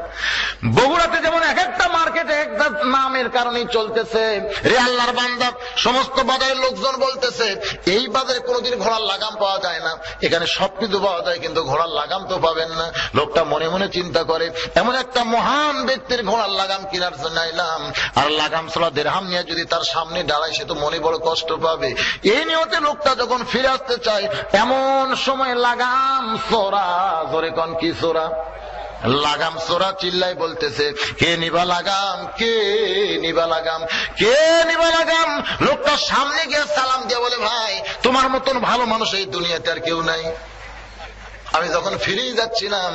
বগুড়াতে যেমন এক একটা মার্কেটে একটা নামের কারণেই চলতেছে, রে আল্লাহর বান্দা সমস্ত বাজারের লোকজন বলতেছে এই বাজারে কোনোদিন ঘোড়ার লাগাম পাওয়া যায় না, এখানে সবকিছু পাওয়া যায় কিন্তু ঘোড়ার লাগাম তো পাবেন না। লোকটা মনে মনে চিন্তা করে, এমন একটা মহান ব্যক্তির ঘোড়ার লাগাম কেনার জন্য আইলাম, আর লাগাম ছাড়া দিরহাম নিয়ে যদি তার সামনে দাঁড়ায় সে তো মনে বড় কষ্ট পাবে। এই নিয়তে লোকটা যখন ফিরে আসতে চায়, এমন সময় লাগাম চোরা, জোরে কন কি চোরা? লাগাম চোরা চিল্লাই বলতেছে, কে নিবা লাগাম, কে নিবা লাগাম, কে নিবা লাগাম? লোকটা সামনে গিয়ে সালাম দিয়ে বলে, ভাই তোমার মতন ভালো মানুষ এই দুনিয়াতে আর কেউ নাই। আমি যখন ফিরেই যাচ্ছিলাম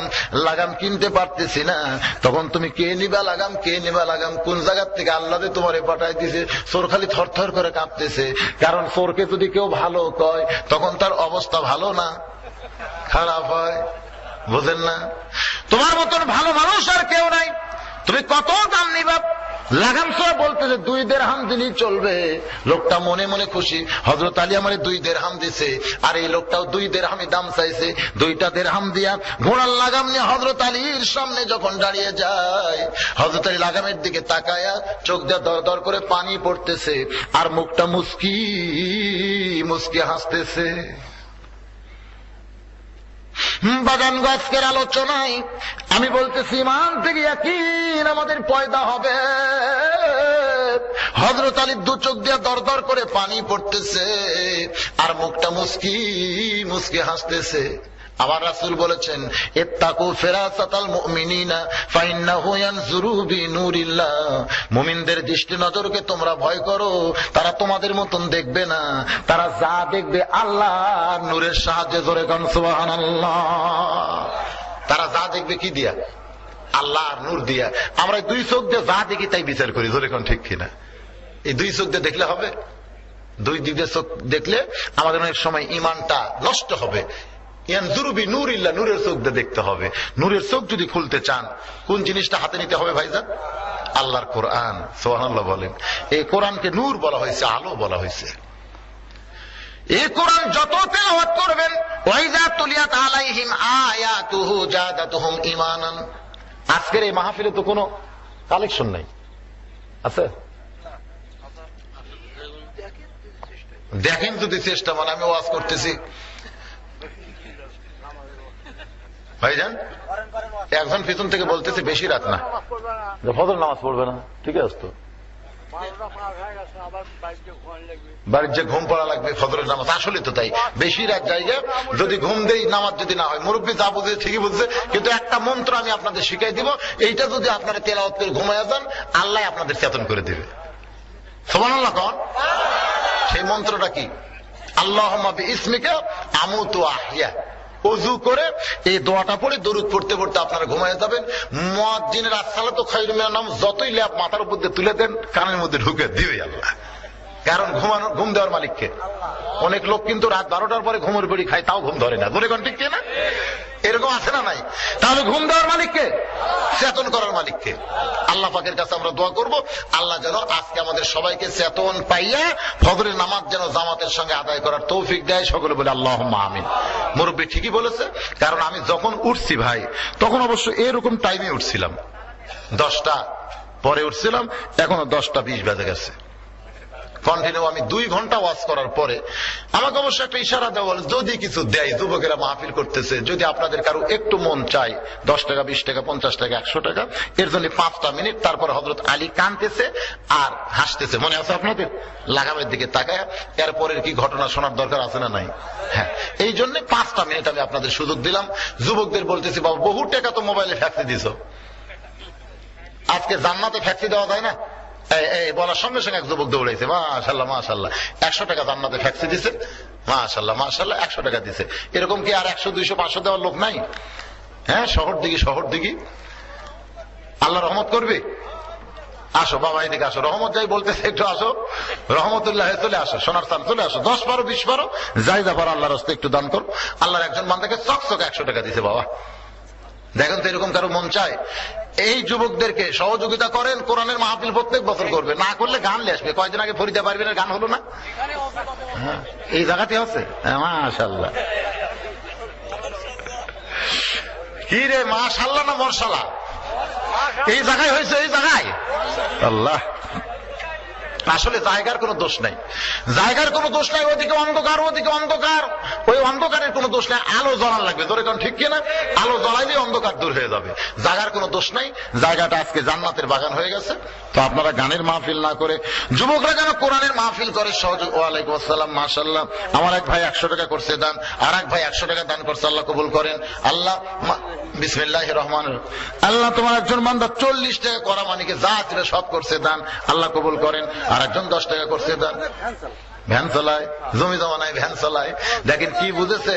লাগাম কিনতে পারতেছি না, তখন তুমি কে নিবা লাগাম, কে নিবা লাগাম, কোন জায়গার থেকে আল্লাহ তোমারে পাঠাই দিছে? চোর খালি থরথর করে কাঁপতেছে, কারণ চোরকে যদি কেউ ভালো কয় তখন তার অবস্থা ভালো না খারাপ হয়, বুঝেন না? তোমার মতন ভালো মানুষ আর কেউ নাই, তুমি কত দাম নিবা? লাগাম চোরা বলতেছে 2 দিরহাম দিলেই চলবে। লোকটা মনে মনে খুশি, হযরত আলী আমারে 2 দিরহাম দিছে, আর এই লোকটাও 2 দিরহামই দাম চাইছে। 2টা দিরহাম দিয়া ঘোড়ার লাগাম নিয়ে হযরত আলীর সামনে যখন দাঁড়িয়ে যায়, হযরত আলী লাগামের দিকে তাকায়া চোখ দিয়ে দর দর করে পানি পড়তেছে, আর মুখটা মুস্কি মুস্কি হাসতেছে। বাগান গাছের আলোচনায় আমি বলতেছি ইমান থেকে ইয়াকিন আমাদের পয়দা হবে। হযরত আলী দু চোখ দিয়ে দরদর করে পানি পড়তেছে আর মুখটা মুস্কি মুস্কি হাসতেছে। আমার রাসূল বলেছেন, ইত্তাকু ফিরাসাতাল মুমিনিনা ফাইন্নাহু ইয়ানজুরু বিনুরিল্লাহ। মুমিনদের দৃষ্টি নজরকে তোমরা ভয় করো, তারা তোমাদের মতন দেখবে না, তারা যা দেখবে আল্লাহর নূরের সাহায্যে। জোরে কোন সুবহানাল্লাহ। তারা যা দেখবে কি দিয়া? আল্লাহর নূর দিয়া। আমরা দুই চোখ দিয়ে যা দেখি তাই বিচার করি। জোরে কোন ঠিক কিনা? এই দুই চোখ দিয়ে দেখলে হবে? দুই দিক দিয়ে চোখ দেখলে আমাদের অনেক সময় ইমানটা নষ্ট হবে। নূরিল্লাহ, নূরের চোখ দিয়ে দেখতে হবে। নূরের চোখ যদি খুলতে চান কোন জিনিসটা হাতে নিতে হবে ভাইজান? আল্লাহর কোরআন। সুবহানাল্লাহ বলেন। এই কোরআনকে নূর বলা হয়েছে, আলো বলা হয়েছে। এই কোরআন যত তেলাওয়াত করবেন, ওয়াইজা তুলিয়াত আলাইহিম আয়াতুহু জাদাতুহুম ঈমানান। আজকের এই মাহফিলে তো কোনো কালেকশন নাই, আছে? দেখেন যদি চেষ্টা, মানে আমি ওয়াজ করতেছি ভাইজান, একজন পিছন থেকে বলতেছে বেশি রাত না, ফজর নামাজ পড়বে না। ঠিক আছে তো, বাড়ির যে ঘুম পড়া লাগবে ফজরের নামাজ। আসলে তো তাই, বেশি রাত জায়গা যদি ঘুম দেই নামাজ যদি না হয়। মুরব্বী যা বুঝে ঠিকই বুঝছে, কিন্তু একটা মন্ত্র আমি আপনাদের শিখাই দিব, এইটা যদি আপনারা তেলাওয়াত করে ঘুমায় যান আল্লাহ আপনাদের চেতন করে দিবে। সুবহানাল্লাহ কোন? সেই মন্ত্রটা কি? আল্লাহুম্মা বিইসমিকা আমুতু ওয়া আহইয়া। ওযু করে এই দোয়াটা পড়ে দরুদ পড়তে পড়তে আপনারা ঘুমায় যাবেন। মুয়াজ্জিনের আসসালাতু খায়রুম মিনান নাওম যতই ল্যাপ মাথার উপর দিয়ে তুলে দেন কানের মধ্যে ঢুকে দিবে আল্লাহ। কারণ ঘুম দেওয়ার মালিককে। অনেক লোক কিন্তু রাত 12টার পরে ঘুমের বড়ি খায়, তাও ঘুম ধরে না। ধরে কোন ঠিক না? এরকম আছে না নাই? তাহলে ঘুম দেওয়ার মালিককে, চেতন করার মালিককে। আল্লাহ পাকের কাছে আমরা দোয়া করব, আল্লাহ যেন আজকে আমাদের সবাইকে চেতন পাইয়া ফজরের নামাজ যেন জামাতের সঙ্গে আদায় করার তৌফিক দেয়। সকলে বলে আল্লাহুম্মা আমিন। মুরব্বী ঠিকই বলেছে, কারণ আমি যখন উঠছি ভাই তখন অবশ্য এরকম টাইমে উঠছিলাম, 10টা পরে উঠছিলাম, এখনো 10টা 20 বেজে গেছে। কন্টিনিউ আমি 2 ঘন্টা ওয়াজ করার পরে আমাকে অবশ্য একটা ইশারা দেওয়া হল, যদি কিছু দেয়, যুবকেরা মাহফিল করতেছে, যদি আপনাদের কারো একটু মন চায় 10 টাকা 20 টাকা 50 টাকা 100 টাকা, এর জন্য 5টা মিনিট। তারপর হযরত আলী কাঁদতেছে আর হাসতেছে, মনে আছে আপনাদের? লাগামের দিকে তাকায় এরপরের কি ঘটনা শোনার দরকার আছে না নাই? হ্যাঁ, এই জন্য 5টা মিনিট আমি আপনাদের সুযোগ দিলাম। যুবকদের বলতেছি, বাবা বহু টাকা তো মোবাইলে ফ্যাক্সি দিছো, আজকে জান্নাতে ফ্যাক্সি দেওয়া যায় না? এই বলার সঙ্গে সঙ্গে এক যুবক দৌড়াইছে, মাশাআল্লাহ মাশাআল্লাহ, 100 টাকা জান্নাতে ফ্যাক্সি দিছে, মাশাআল্লাহ মাশাআল্লাহ, 100 টাকা দিছে। এরকম কি আর 100 200 500 দেওয়ার লোক নাই? হ্যাঁ, শহর দিকে আল্লাহ রহমত করবে। আসো বাবা, এদিকে আসো, রহমত যাই বলতেছে, একটু আসো, রহমতুল্লাহ চলে আসো, সোনার স্থান চলে আসো। 10 12 20 12 যাই যাবার আল্লাহর রাস্তায় একটু দান করো। আল্লাহর একজন বান্দাকে চকচকে 100 টাকা দিছে বাবা। দেখেন তো এরকম কারো মন চায়? এই যুবকদেরকে সহযোগিতা করেন, কোরআনের মাহফিল প্রত্যেক বছর করবে, না করলে গান নিয়ে আসবে। কয়েকদিন আগে ফরিদা পারভিনের গান হলো না? এই জায়গাতে আছে, মাশাআল্লাহ। কি রে, মাশাআল্লাহ না মরশাল্লাহ? এই জায়গায় হয়েছে, এই জায়গায়। আল্লাহ, আসলে জায়গার কোনো দোষ নাই, জায়গার কোনো দোষ নাই। ওইদিকে অন্ধকার, ওইদিকে অন্ধকার, ওই অন্ধকারের কোনো দোষ নাই। আলো জ্বলান লাগবে, ধরে কোন ঠিক কিনা? আলো জ্বলাইলে অন্ধকার দূর হয়ে যাবে। জায়গার কোনো দোষ নাই, জায়গাটা আজকে জান্নাতের বাগান হয়ে গেছে। তো আপনারা গানের মাহফিল না করে যুবকরা যেন কোরআনের মাহফিল করে সহযোগ। ওয়ালাইকুম আসসালাম, মাশাআল্লাহ। আমার এক ভাই 100 টাকা করছে দান, আর এক ভাই 100 টাকা দান করছে, আল্লাহ কবুল করেন। আল্লাহ বিসমিল্লাহির রহমানির রহিম। আল্লাহ তোমার একজন বান্দা 40 টাকা করা মানিকে যা ছিল সব করছে দান, আল্লাহ কবুল করেন। আর একজন 10 টাকা করছে দান, ভ্যান চালায়, জমি জমা নাই, ভ্যান চালায়। দেখেন কি বুঝেছে,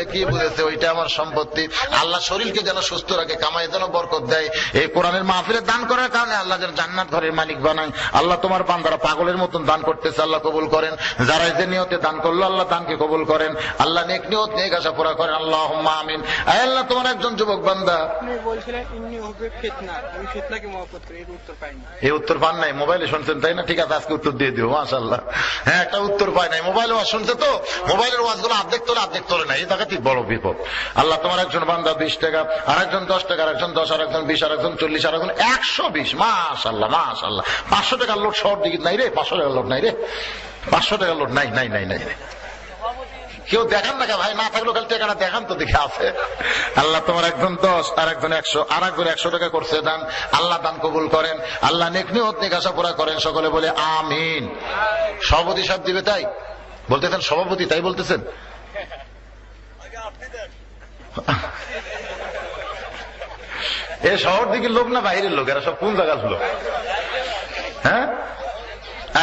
ওইটা আমার সম্পত্তি। আল্লাহ শরীরকে যেন সুস্থ রাখে, কামাই যেন বরকত দেয়। এই কোরআনের মাহফিলে দান করার কারণে আল্লাহ যেন জান্নাত ঘরের মালিক বানায়। আল্লাহ তোমার বান্দারা পাগলের মতন দান করতেছে, আল্লাহ কবুল করেন। যারা যে নিয়তে দান করলো আল্লাহ দানকে কবুল করেন। আল্লাহ নেক নিয়ত নেক আশা পুরা করেন, আল্লাহুম্মা আমিন। আল্লাহ তোমার একজন যুবক বান্দা বলছিলেন ইন্নী হবে ফিতনা, আমি ফিতনাকে মহব্বত করি, এর উত্তর পাই না। এই উত্তর পান নাই? মোবাইলে শুনছেন তাই না? ঠিক আছে, আজকে উত্তর দিয়ে দিও, মাশাআল্লাহ। হ্যাঁ, একটা উত্তর পাই নাই। মোবাইলে ওয়াজ শুনছে তো, মোবাইলের ওয়াজ গুলো অর্ধেক তোলে না, এই জায়গাতে বড় বিপদ। আল্লাহ তোমার একজন বান্দা 20 টাকা, আর একজন 10 টাকা, আর একজন 10, আর একজন 20, আর একজন 40, আর একজন 120, মাশাআল্লাহ মাশাআল্লাহ। 500 টাকার লোট শহর দিকে নাই রে, 500 টাকার লোট নাই রে, 500 টাকার লোট নাই। কেউ দেখান না ভাই, না থাকলেও খালি টাকাটা দেখান তো দেখে আছে। আল্লাহ তোমার একজন 10 আর একজন 100, আর একজন 100 টাকা করছে দান, আল্লাহ দান কবুল করেন, আল্লাহ নেক নিয়ত নেক আশা পুরা করেন। সকলে বলে আমিন। সভাপতি সাহেব দিবে তাই বলতেছেন, সভাপতি তাই বলতেছেন। এ শহর দিকের লোক না বাইরের লোক, এরা সব কোন জায়গার লোক? হ্যাঁ,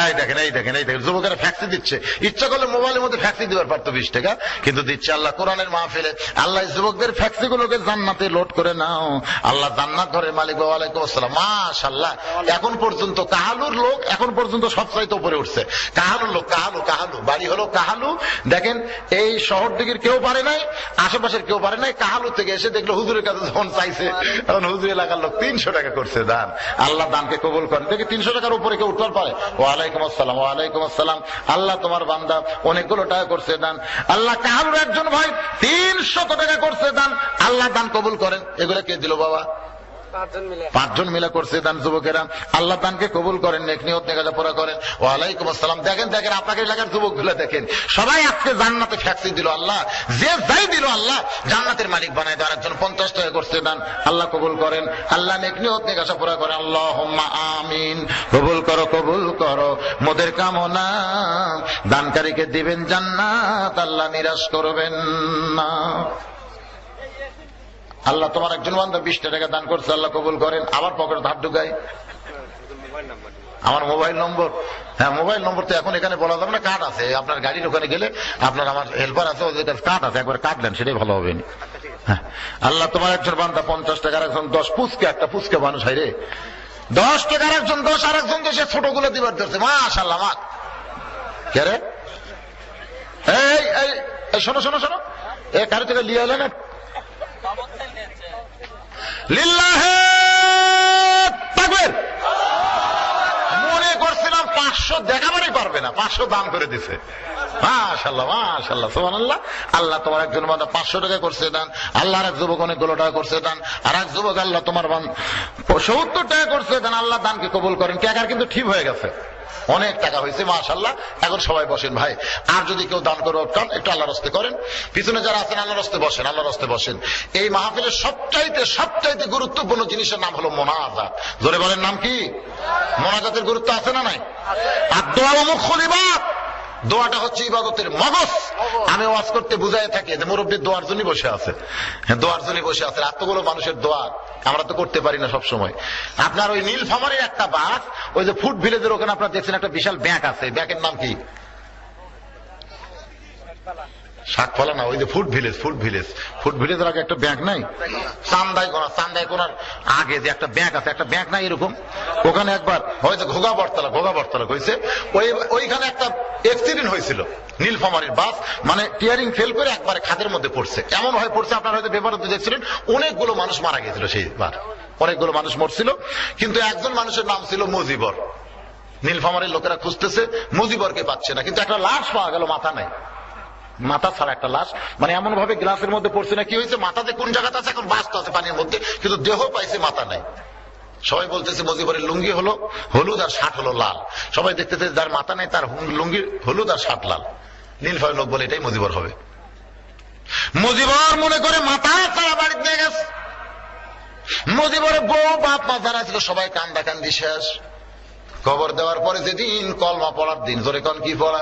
এই দেখেন এই দেখেন এই দেখেন, যুবকেরা ফ্যাক্সি দিচ্ছে। ইচ্ছা করলে মোবাইলের মধ্যে ফ্যাক্সি দেওয়ার পারতো 20 টাকা, কিন্তু দিচ্ছে। আল্লাহ কোরআনের মাহফিলে আল্লাহ যুবকদের ফ্যাক্সি গুলোকে জান্নাতে লোড করে নাও। আল্লাহ জান্নাত ঘরের মালিক। ওয়ালাইকুম আসসালাম। মাশাআল্লাহ, এখন পর্যন্ত কাহালুর লোক এখন পর্যন্ত সবচাইতে উপরে উঠছে। কাহালুর লোক, কাহালু কাহালু বাড়ি হলো কাহালু। দেখেন এই শহর দিকের কেউ পারে নাই, আশেপাশের কেউ পারে নাই, কাহালু থেকে এসে দেখলো হুজুরের কাছে যখন চাইছে, তখন হুজুর এলাকার লোক 300 টাকা করছে দান। আল্লাহ দানকে কবুল করেন। দেখে 300 টাকার উপরে কেউ উঠতে পারে? ওয়ালাইকুম আসসালাম। ওয়ালাইকুম আসসালাম। আল্লাহ তোমার বান্দা অনেকগুলো টাকা করছে দান। আল্লাহ কাহালুর একজন ভাই 300 টাকা করছে দান, আল্লাহ দান কবুল করেন। এগুলো কে দিল বাবা? 5 জন মিলে করছে দান। যুবকেরা আল্লাহ দানকে কবুল করেন, নেক নিয়ত নেক আশা পুরা করেন। ওয়ালাইকুম আসসালাম। দেখেন দেখেন আপনাকে এলাকার যুবকগুলো দেখেন, সবাই আজকে জান্নাতে ফ্যাক্সি দিল। আল্লাহ যে যাই দিল আল্লাহ জান্নাতের মালিক বানায় দেওয়ার একজন 50 টাকা করছে দান, আল্লাহ কবুল করেন, আল্লাহ নেক নিয়ত নেক আশা পুরা করেন। আল্লাহুম্মা আমিন। কবুল করো কবুল করো মোদের কামনা, দানকারীকে দিবেন জান্নাত, আল্লাহ নিরাশ করবেন না। আল্লাহ তোমার একজন বান্দা 20 টাকা দান করছে, আল্লাহ কবুল করেন। আবার পকেটে হাত ঢুকাই, আমার মোবাইল নম্বর। হ্যাঁ, মোবাইল নম্বর তো এখন এখানে বলা যাবে না, কার্ড আছে আপনার গাড়ির ওখানে গেলে, আপনার আমার হেল্পার আছে, ওদের কাছে কার্ড আছে, একবার কাটলেন সেটাই ভালো হবে। হ্যাঁ, আল্লাহ তোমার একজন বান্দা 50 টাকার একজন 10 পুচকে, একটা পুচকে মানুষ হয় রে, 10 টাকার একজন 10 আর একজন 10 ছোট গুলো দিবার ধরছে। মাশাআল্লাহ। মা কে রে? এই শোনো শোনো শোনো, এ কারো থেকে লিয়ে এলেন লিল্লাহে তাকবীর। মনে করছিলাম 500 দেখাবারই পারবে না, 500 দান করে দিছে। মাশাআল্লাহ মাশাআল্লাহ সুবহানাল্লাহ। আল্লাহ তোমার একজন বান্দা 500 টাকা করছে দান, আল্লাহর এক যুবক অনেকগুলো টাকা করছে দান, আর এক যুবক আল্লাহ তোমার 70 টাকা করছে দান, আল্লাহ দানকে কবুল করেন। টাকার কিন্তু ঠিক হয়ে গেছে, অনেক টাকা হয়েছে মাশাআল্লাহ। এখন সবাই বসেন ভাই, আর যদি কেউ দান করে উঠকান একটু আল্লাহর রাস্তে করেন। পিছনে যারা আছেন আল্লাহর রাস্তে বসেন, আল্লাহর রাস্তে বসেন। এই মাহফিলের সবচাইতে গুরুত্বপূর্ণ জিনিসের নাম হলো মোনাজাত। জোরে বলেন, নাম কি? মোনাজাতের গুরুত্ব আছে না নাই? আর দোয়া মুখুল ইবাদত, দোয়াটা হচ্ছে ইবাদতের মগজ। আমি ওয়াজ করতে বুঝাই থাকি যে মুরব্বী দোয়ার জন্য বসে আছে, হ্যাঁ দোয়ার জন্য বসে আছে। এতগুলো মানুষের দোয়া আমরা তো করতে পারি না সব সময়। আপনার ওই নীলফামারীর একটা বাস, ওই যে ফুড ভিলেজের ওখানে আপনার দেখছেন একটা বিশাল ব্যাংক আছে, ব্যাংকের নাম কি? শাকফলা না, ওই যে ফুড ভিলেজ। ফুড ভিলেজের আগে একটা ব্যাংক নাই? চান্দাই কোনার আগে যে একটা ব্যাংক আছে, একটা ব্যাংক নাই এরকম? ওখানে একবার হয়তো ঘোগা বটতলা হয়েছে, ওইখানে একটা অ্যাক্সিডেন্ট হয়েছিল। নীলফামারীর বাস মানে টিয়ারিং ফেল করে একবারে খাদের মধ্যে পড়ছে। এমন হয়ে পড়ছে, আপনার হয়তো পেপারে দেখছিলেন, অনেকগুলো মানুষ মারা গেছিল সেইবার, অনেকগুলো মানুষ মরছিল। কিন্তু একজন মানুষের নাম ছিল মুজিবর। নীলফামারীর লোকেরা খুঁজতেছে, মুজিবরকে পাচ্ছে না, কিন্তু একটা লাশ পাওয়া গেল, মাথা নাই, মাথা ছাড়া একটা লাশ। মানে এমন ভাবে গ্লাসের মধ্যে পড়ছে না, কি হয়েছে, মাথাতে কোন জায়গাতে আছে, এখন বাস তো আছে পানির মধ্যে, কিন্তু দেহ পাইছে, মাথা নাই। সবাই বলতেছে মুজিবরের লুঙ্গি হলো হলুদ আর শার্ট হলো লাল। সবাই দেখতেছে যার মাথা নেই তার লুঙ্গি হলুদ আর শার্ট লাল। নীলফামারীর লোক বলে এটাই মুজিবর হবে। মুজিবর মনে করে মাথা ছাড়া বাড়িতে নিয়ে গেছে। মুজিবরের বউ বাপ মা যারা ছিল সবাই কান্দাকান্দি শেষ। কবর দেওয়ার পরে যেদিন কলমা পড়ার দিন, জোরে কোন কি পড়া?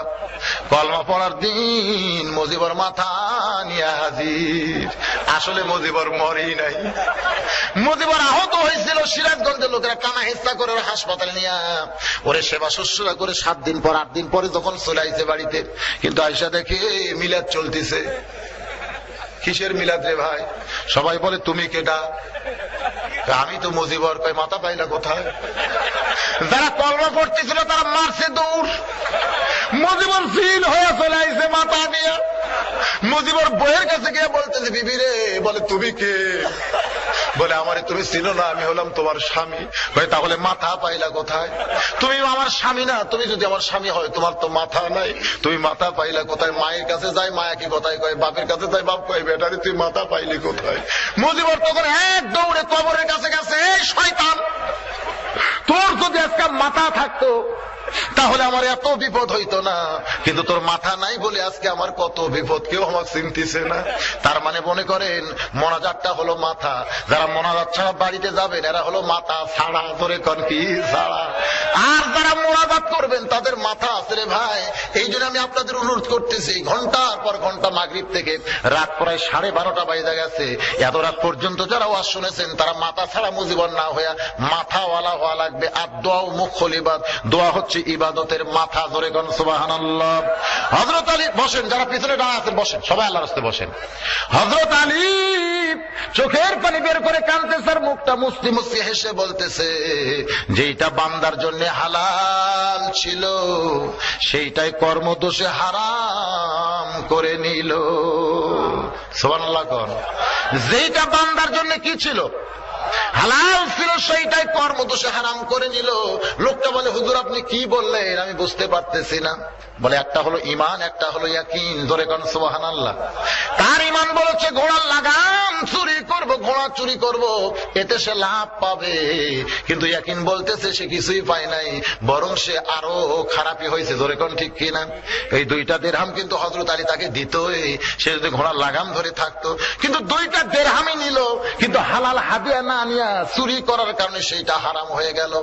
কলমা পড়ার দিন মুজিবর মাথা নিয়ে হাজির। আসলে মুজিবর মরেই নাই, মুজিবর আহত হয়েছিল। সিরাজগঞ্জের লোকেরা কানা হেস্তা করে হাসপাতালে নিয়ে ওরে সেবা শুশ্রূষা করে 7 দিন পর 8 দিন পরে যখন চলে আইছে বাড়িতে, কিন্তু আয়সা দেখে মিলাদ চলতেছে। কিসের মিলাদ রে ভাই? সবাই বলে তুমি কেডা? আমি তো মুজিবর। কয় মাথা পাইলা কোথায়? যারা কলমা পড়তেছিল তারা মারছে দৌড়। মুজিবর ফিল হয়ে চলে আইছে মাথা দিয়ে। মুজিবর বইয়ের কাছে গিয়ে বলতেছে, বিবি রে, বলে তুমি কে? বলে আমারে তুমি চিনো না, আমি হলাম তোমার স্বামী। ভাই তাহলে মাথা পাইলা কোথায়? তুমি আমার স্বামী না, তুমি যদি আমার স্বামী হয় তোমার তো মাথা নাই, তুমি মাথা পাইলা কোথায়? মায়ের কাছে যাই, মায়া কি কথায় কয়, বাপের কাছে যাই, বাপ কয় বেটারে তুই মাথা পাইলি কোথায়? মুজিবর তখন এক দৌড়ে কবরের কাছে গেছে, এই শয়তান, তোর যদি আজকে মাথা থাকতো তাহলে আমার এত বিপদ হইতো না, কিন্তু তোর মাথা নাই বলে আজকে আমার কত বিপদ, কেউ আমার চিনতেছে না। তার মানে মনে করেন মোনাজাতটা হলো মাথা, যারা মোনাজাত ছাড়া বাড়িতে যাবেন এরা হলো মাথা ছাড়া, ধরে কন কি ছাড়া। আর যারা মোনাজাত করবেন তাদের মাথা আছে রে ভাই। এই জন্য আমি আপনাদের অনুরোধ করতেছি, ঘন্টার পর ঘন্টা মাগরিব থেকে রাত প্রায় 12:30 বাজে গেছে, এত রাত পর্যন্ত যারা ওয়াজ শুনেছেন তারা মাথা ছাড়া মুজিবন না হইয়া মাথাওয়ালা হওয়া লাগবে। আর দোয়া মুখল ইবাদ, দোয়া হচ্ছে ইবাদতের মাথা, ধরে কোন সুবহানাল্লাহ। হযরত আলী বসেন, যারা পিছনে দাঁড়া আছেন বসেন, সবাই আল্লাহর রাস্তায় বসেন। হযরত আলী চোখের পানি বের করে কাঁদতেছে, আর মুখটা মুছতে মুছতে হেসে বলতেছে, যেটা বান্দার জন্য হালাল ছিল সেইটাই কর্মদোষে হারাম করে নিল। সুবহানাল্লাহ কোন। যেটা বান্দার জন্য কি ছিল, হালাল ছিল, সেইটাই কর্মদোষে হারাম করে নিল। লোকটা বলে, হুজুর আপনি কি বললেন আমি বুঝতে পারতেছি না। বলে, একটা হলো ঈমান, একটা হলো ইয়াকিন, ধরে কোন সুবহানাল্লাহ। তার ঈমান বলেছে ঘোড়ার লাগাম চুরি করব, ঘোড়া চুরি করব, এতে সে লাভ পাবে। কিন্তু ইয়াকিন বলতেছে সে কিছুই পায় নাই, বরং সে আরো খারাপই হয়েছে, ধরে কোন ঠিক কিনা। এই 2টা দিরহাম কিন্তু হযরত আলী তাকে দিতই, সে যদি ঘোড়ার লাগাম ধরে থাকতো। কিন্তু 2টা দিরহামই নিল, কিন্তু হালাল হাদিয়া না নিয়া চুরি করার কারণে সেইটা হারাম হয়ে গেল।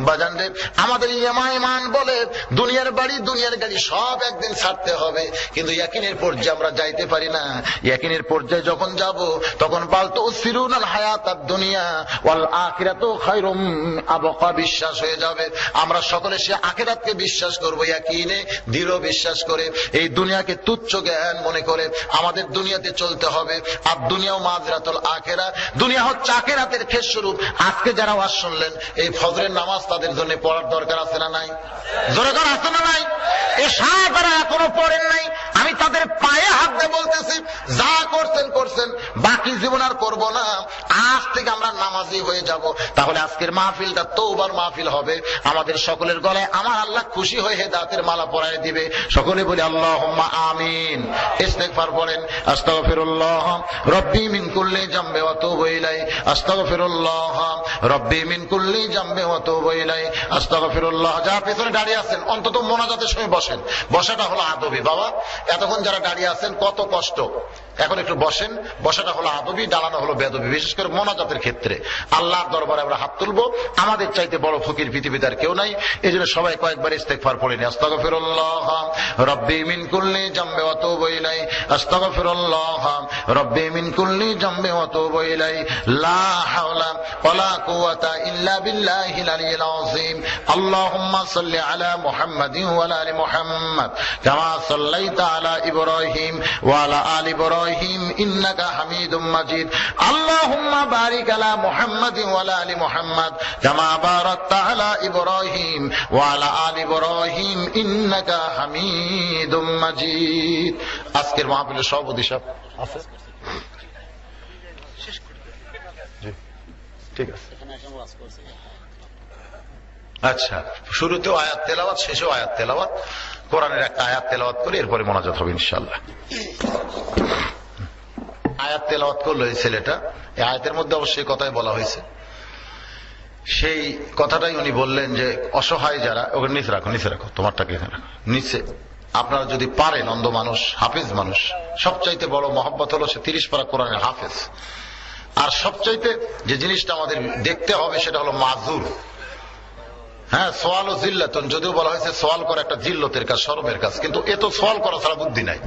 বাজান রে, আমাদের ঈমান বলে দুনিয়ার বাড়ি দুনিয়ার গাড়ি সব একদিন ছাড়তে হবে, কিন্তু ইয়াকিনের পর্যায়ে আমরা যাইতে পারি না। ইয়াকিনের পর্যায়ে যখন যাব তখন বালতো সিরুনাল হায়াতাদ দুনিয়া ওয়াল আখিরাতু খায়রুম আবকা, বিশ্বাস হয়ে যাবে। আমরা সকলে সে আখিরাতকে বিশ্বাস করব, ইয়াকিনে দৃঢ় বিশ্বাস করে, এই দুনিয়াকে তুচ্ছ জ্ঞান মনে করে আমাদের দুনিয়াতে চলতে হবে। আর দুনিয়াও মাজরাতুল আখিরা, দুনিয়া হচ্ছে আখিরাতের শেষ স্বরূপ। আজকে যারা ওয়াজ শুনলেন, এই ফজরের নামাজ তাদের জন্য পড়ার দরকার আছে না নাই? জোরে করে আছে না নাই? এশা যারা এখনো পড়েন নাই, আমি তাদের পায়ে হাত দিয়ে বলতেছি, যা করছেন করছেন, বাকি জীবন আর করব না, আজ থেকে আমরা নামাজি হয়ে যাব। তাহলে আজকের মাহফিলটা তওবার মাহফিল হবে। আমাদের সকলের গলায় আমার আল্লাহ খুশি হয়ে হেদায়েতের মালা পরায় দিবে। সকলে বলি আল্লাহুম্মা আমিন। ইস্তিগফার পড়েন, আস্তাগফিরুল্লাহ রব্বি মিন কুল্লি জামবি ওয়া তুবু ইলাই, আস্তাগফিরুল্লাহ রব্বি মিন কুল্লি জামবি ওয়া তুবু ইলাই, আস্তাগফিরুল্লাহ। যারা পেছনে দাঁড়িয়ে আছেন অন্তত মোনাজাতের সময় বসেন, বসাটা হলো আদবি। বাবা এতক্ষণ যারা দাঁড়িয়ে আছেন কত কষ্ট, এখন একটু বসেন, বসাটা হলো আদবি, দাঁড়ানো হলো বেদবি। বিশেষ করে মোনাজাতের ক্ষেত্রে আল্লাহর দরবারে আমরা হাত তুলবো, আমাদের চাইতে বড় ফকির পৃথিবীতে আর কেউ নাই। এই জন্য সবাই কয়েকবার ইস্তিগফার পড়ে নি, আস্তাগফিরুল্লাহ রব্বি মিন কুল্লি জামবি ওয়া তুবু ইলাই, আস্তাগফিরুল্লাহ রব্বি মিন কুল্লি জামবি ওয়া তুবু ইলাই, লা হাওলা ওয়ালা কুওয়াতা ইল্লা বিল্লাহিল আলিয়্যিল আযীম। আল্লাহুম্মা সাল্লি আলা মুহাম্মাদিন ওয়া আলা আলি মুহাম্মাদ কামা সাল্লাইতা আলা ইব্রাহিম ওয়া আলা আলি ইব্রাহিম ইন্নাকা হামিদুম মাজিদ। আল্লাহুম্মা বারিক আলা মুহাম্মাদিন ওয়া আলা আলি মুহাম্মাদ কামা বারাকতা আলা ইব্রাহিম ওয়া আলা আলি ইব্রাহিম ইন্নাকা হামিদুম মাজিদ। আজকের মাহফিলের সভাপতি সাহেব আছে? ঠিক আছে। আচ্ছা, শুরুতেও আয়াত তেলাওয়াত, শেষেও আয়াত তেলাওয়াত, কোরআনের একটা আয়াত তেলাওয়াত করে এরপরে মোনাজাত হবে ইনশাআল্লাহ। আয়াত তেলাওয়াত করলো এই ছেলেটা, এই আয়াতের মধ্যে অবশ্যই কথাই বলা হয়েছে, সেই কথাটাই উনি বললেন যে অসহায় যারা, ওকে নিচে রাখো, নিচে রাখো, তোমারটাকে এখানে রাখো নিচে। আপনারা যদি পারেন, অন্ধ মানুষ, হাফেজ মানুষ, সবচাইতে বড় মহব্বত হলো সে 30 পারা কোরআনের হাফেজ। আর সবচাইতে যে জিনিসটা আমাদের দেখতে হবে সেটা হলো মাজুর। হ্যাঁ, সোয়াল ও জিল্লাতুন, যদিও বলা হয়েছে সোয়াল করা একটা জিল্লতের কাজ, শরমের কাজ, কিন্তু এ তো সোয়াল করা ছাড়া বুদ্ধি নাই।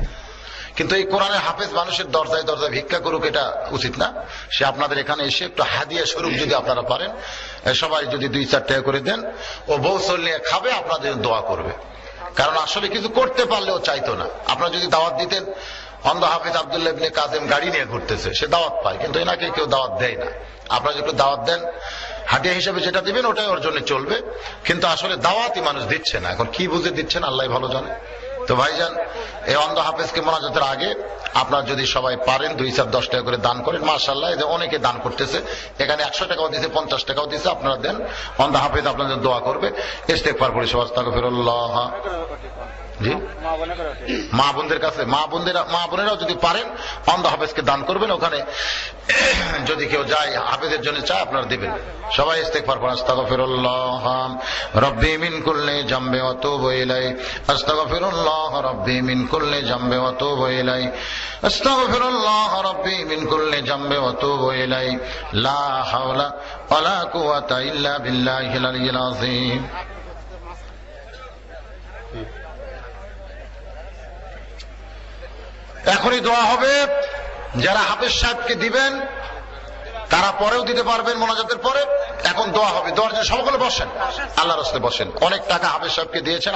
কিন্তু এই কোরআনের হাফেজ মানুষের দরজায় দরজায় ভিক্ষা করুক, এটা উচিত না। সে আপনাদের এখানে এসে একটু হাদিয়া স্বরূপ যদি আপনারা পারেন, সবাই যদি 2-4 টাকা করে দেন, ও বউ চল নিয়ে খাবে, আপনাদের দোয়া করবে। কারণ আসলে কিছু করতে পারলেও চাইতো না। আপনারা যদি দাওয়াত দিতেন, অন্ধ হাফেজ আব্দুল্লাহ ইবনে কাসেম গাড়ি নিয়ে ঘুরতেছে, সে দাওয়াত পায়, কিন্তু এনাকে কেউ দাওয়াত দেয় না। আপনারা যদি একটু দাওয়াত দেন, হাদিয়া হিসেবে যেটা দিবেন ওটাই ওর জন্য চলবে, কিন্তু আসলে দাওয়াতই মানুষ দিচ্ছে না। এখন কি বুঝে দিচ্ছেন আল্লাহ ভালো জানে। তো ভাইজান, এই অন্ধ হাফেজকে মোনাজাতের আগে আপনারা যদি সবাই পারেন 2-4-10 টাকা করে দান করেন, মাশাআল্লাহ। এই যে অনেকে দান করতেছে, এখানে 100 টাকাও দিয়েছে, 50 টাকাও দিয়েছে, আপনারা দেন। অন্ধ হাফেজ আপনাদের দোয়া করবে। ইস্তেগফার করি সবাই, আস্তাগফিরুল্লাহ জি, মা বোনদের কাছে, মা বোনেরাও যদি পারেন অন্ধ হাফেজকে দান করবেন। ওখানে যদি কেউ যায় হাফেজের জন্য চায় আপনারা দিবেন। সবাই ইস্তেগফার পড়েন। আস্তাগফিরুল্লাহ রাব্বি মিন কুল্লি জামবি ওয়া তুবু ইলাইহি, আস্তাগফিরুল্লাহ রাব্বি মিন কুল্লি জামবি ওয়া তুবু ইলাইহি, আস্তাগফিরুল্লাহ রাব্বি মিন কুল্লি জামবি ওয়া তুবু ইলাইহি, লা হাওলা ওয়া লা কুওয়াতা ইল্লা বিল্লাহিল আলিয়্যিল আযীম। এখনই দোয়া হবে। যারা হাফেজ সাহেবকে দিবেন তারা পরেও দিতে পারবেন মোনাজাতের পরে। এখন দোয়া হবে, দোয়ার জন্য সকলে বসেন, আল্লাহর রাস্তায় বসেন। অনেক টাকা হাফেজ সাহেবকে দিয়েছেন।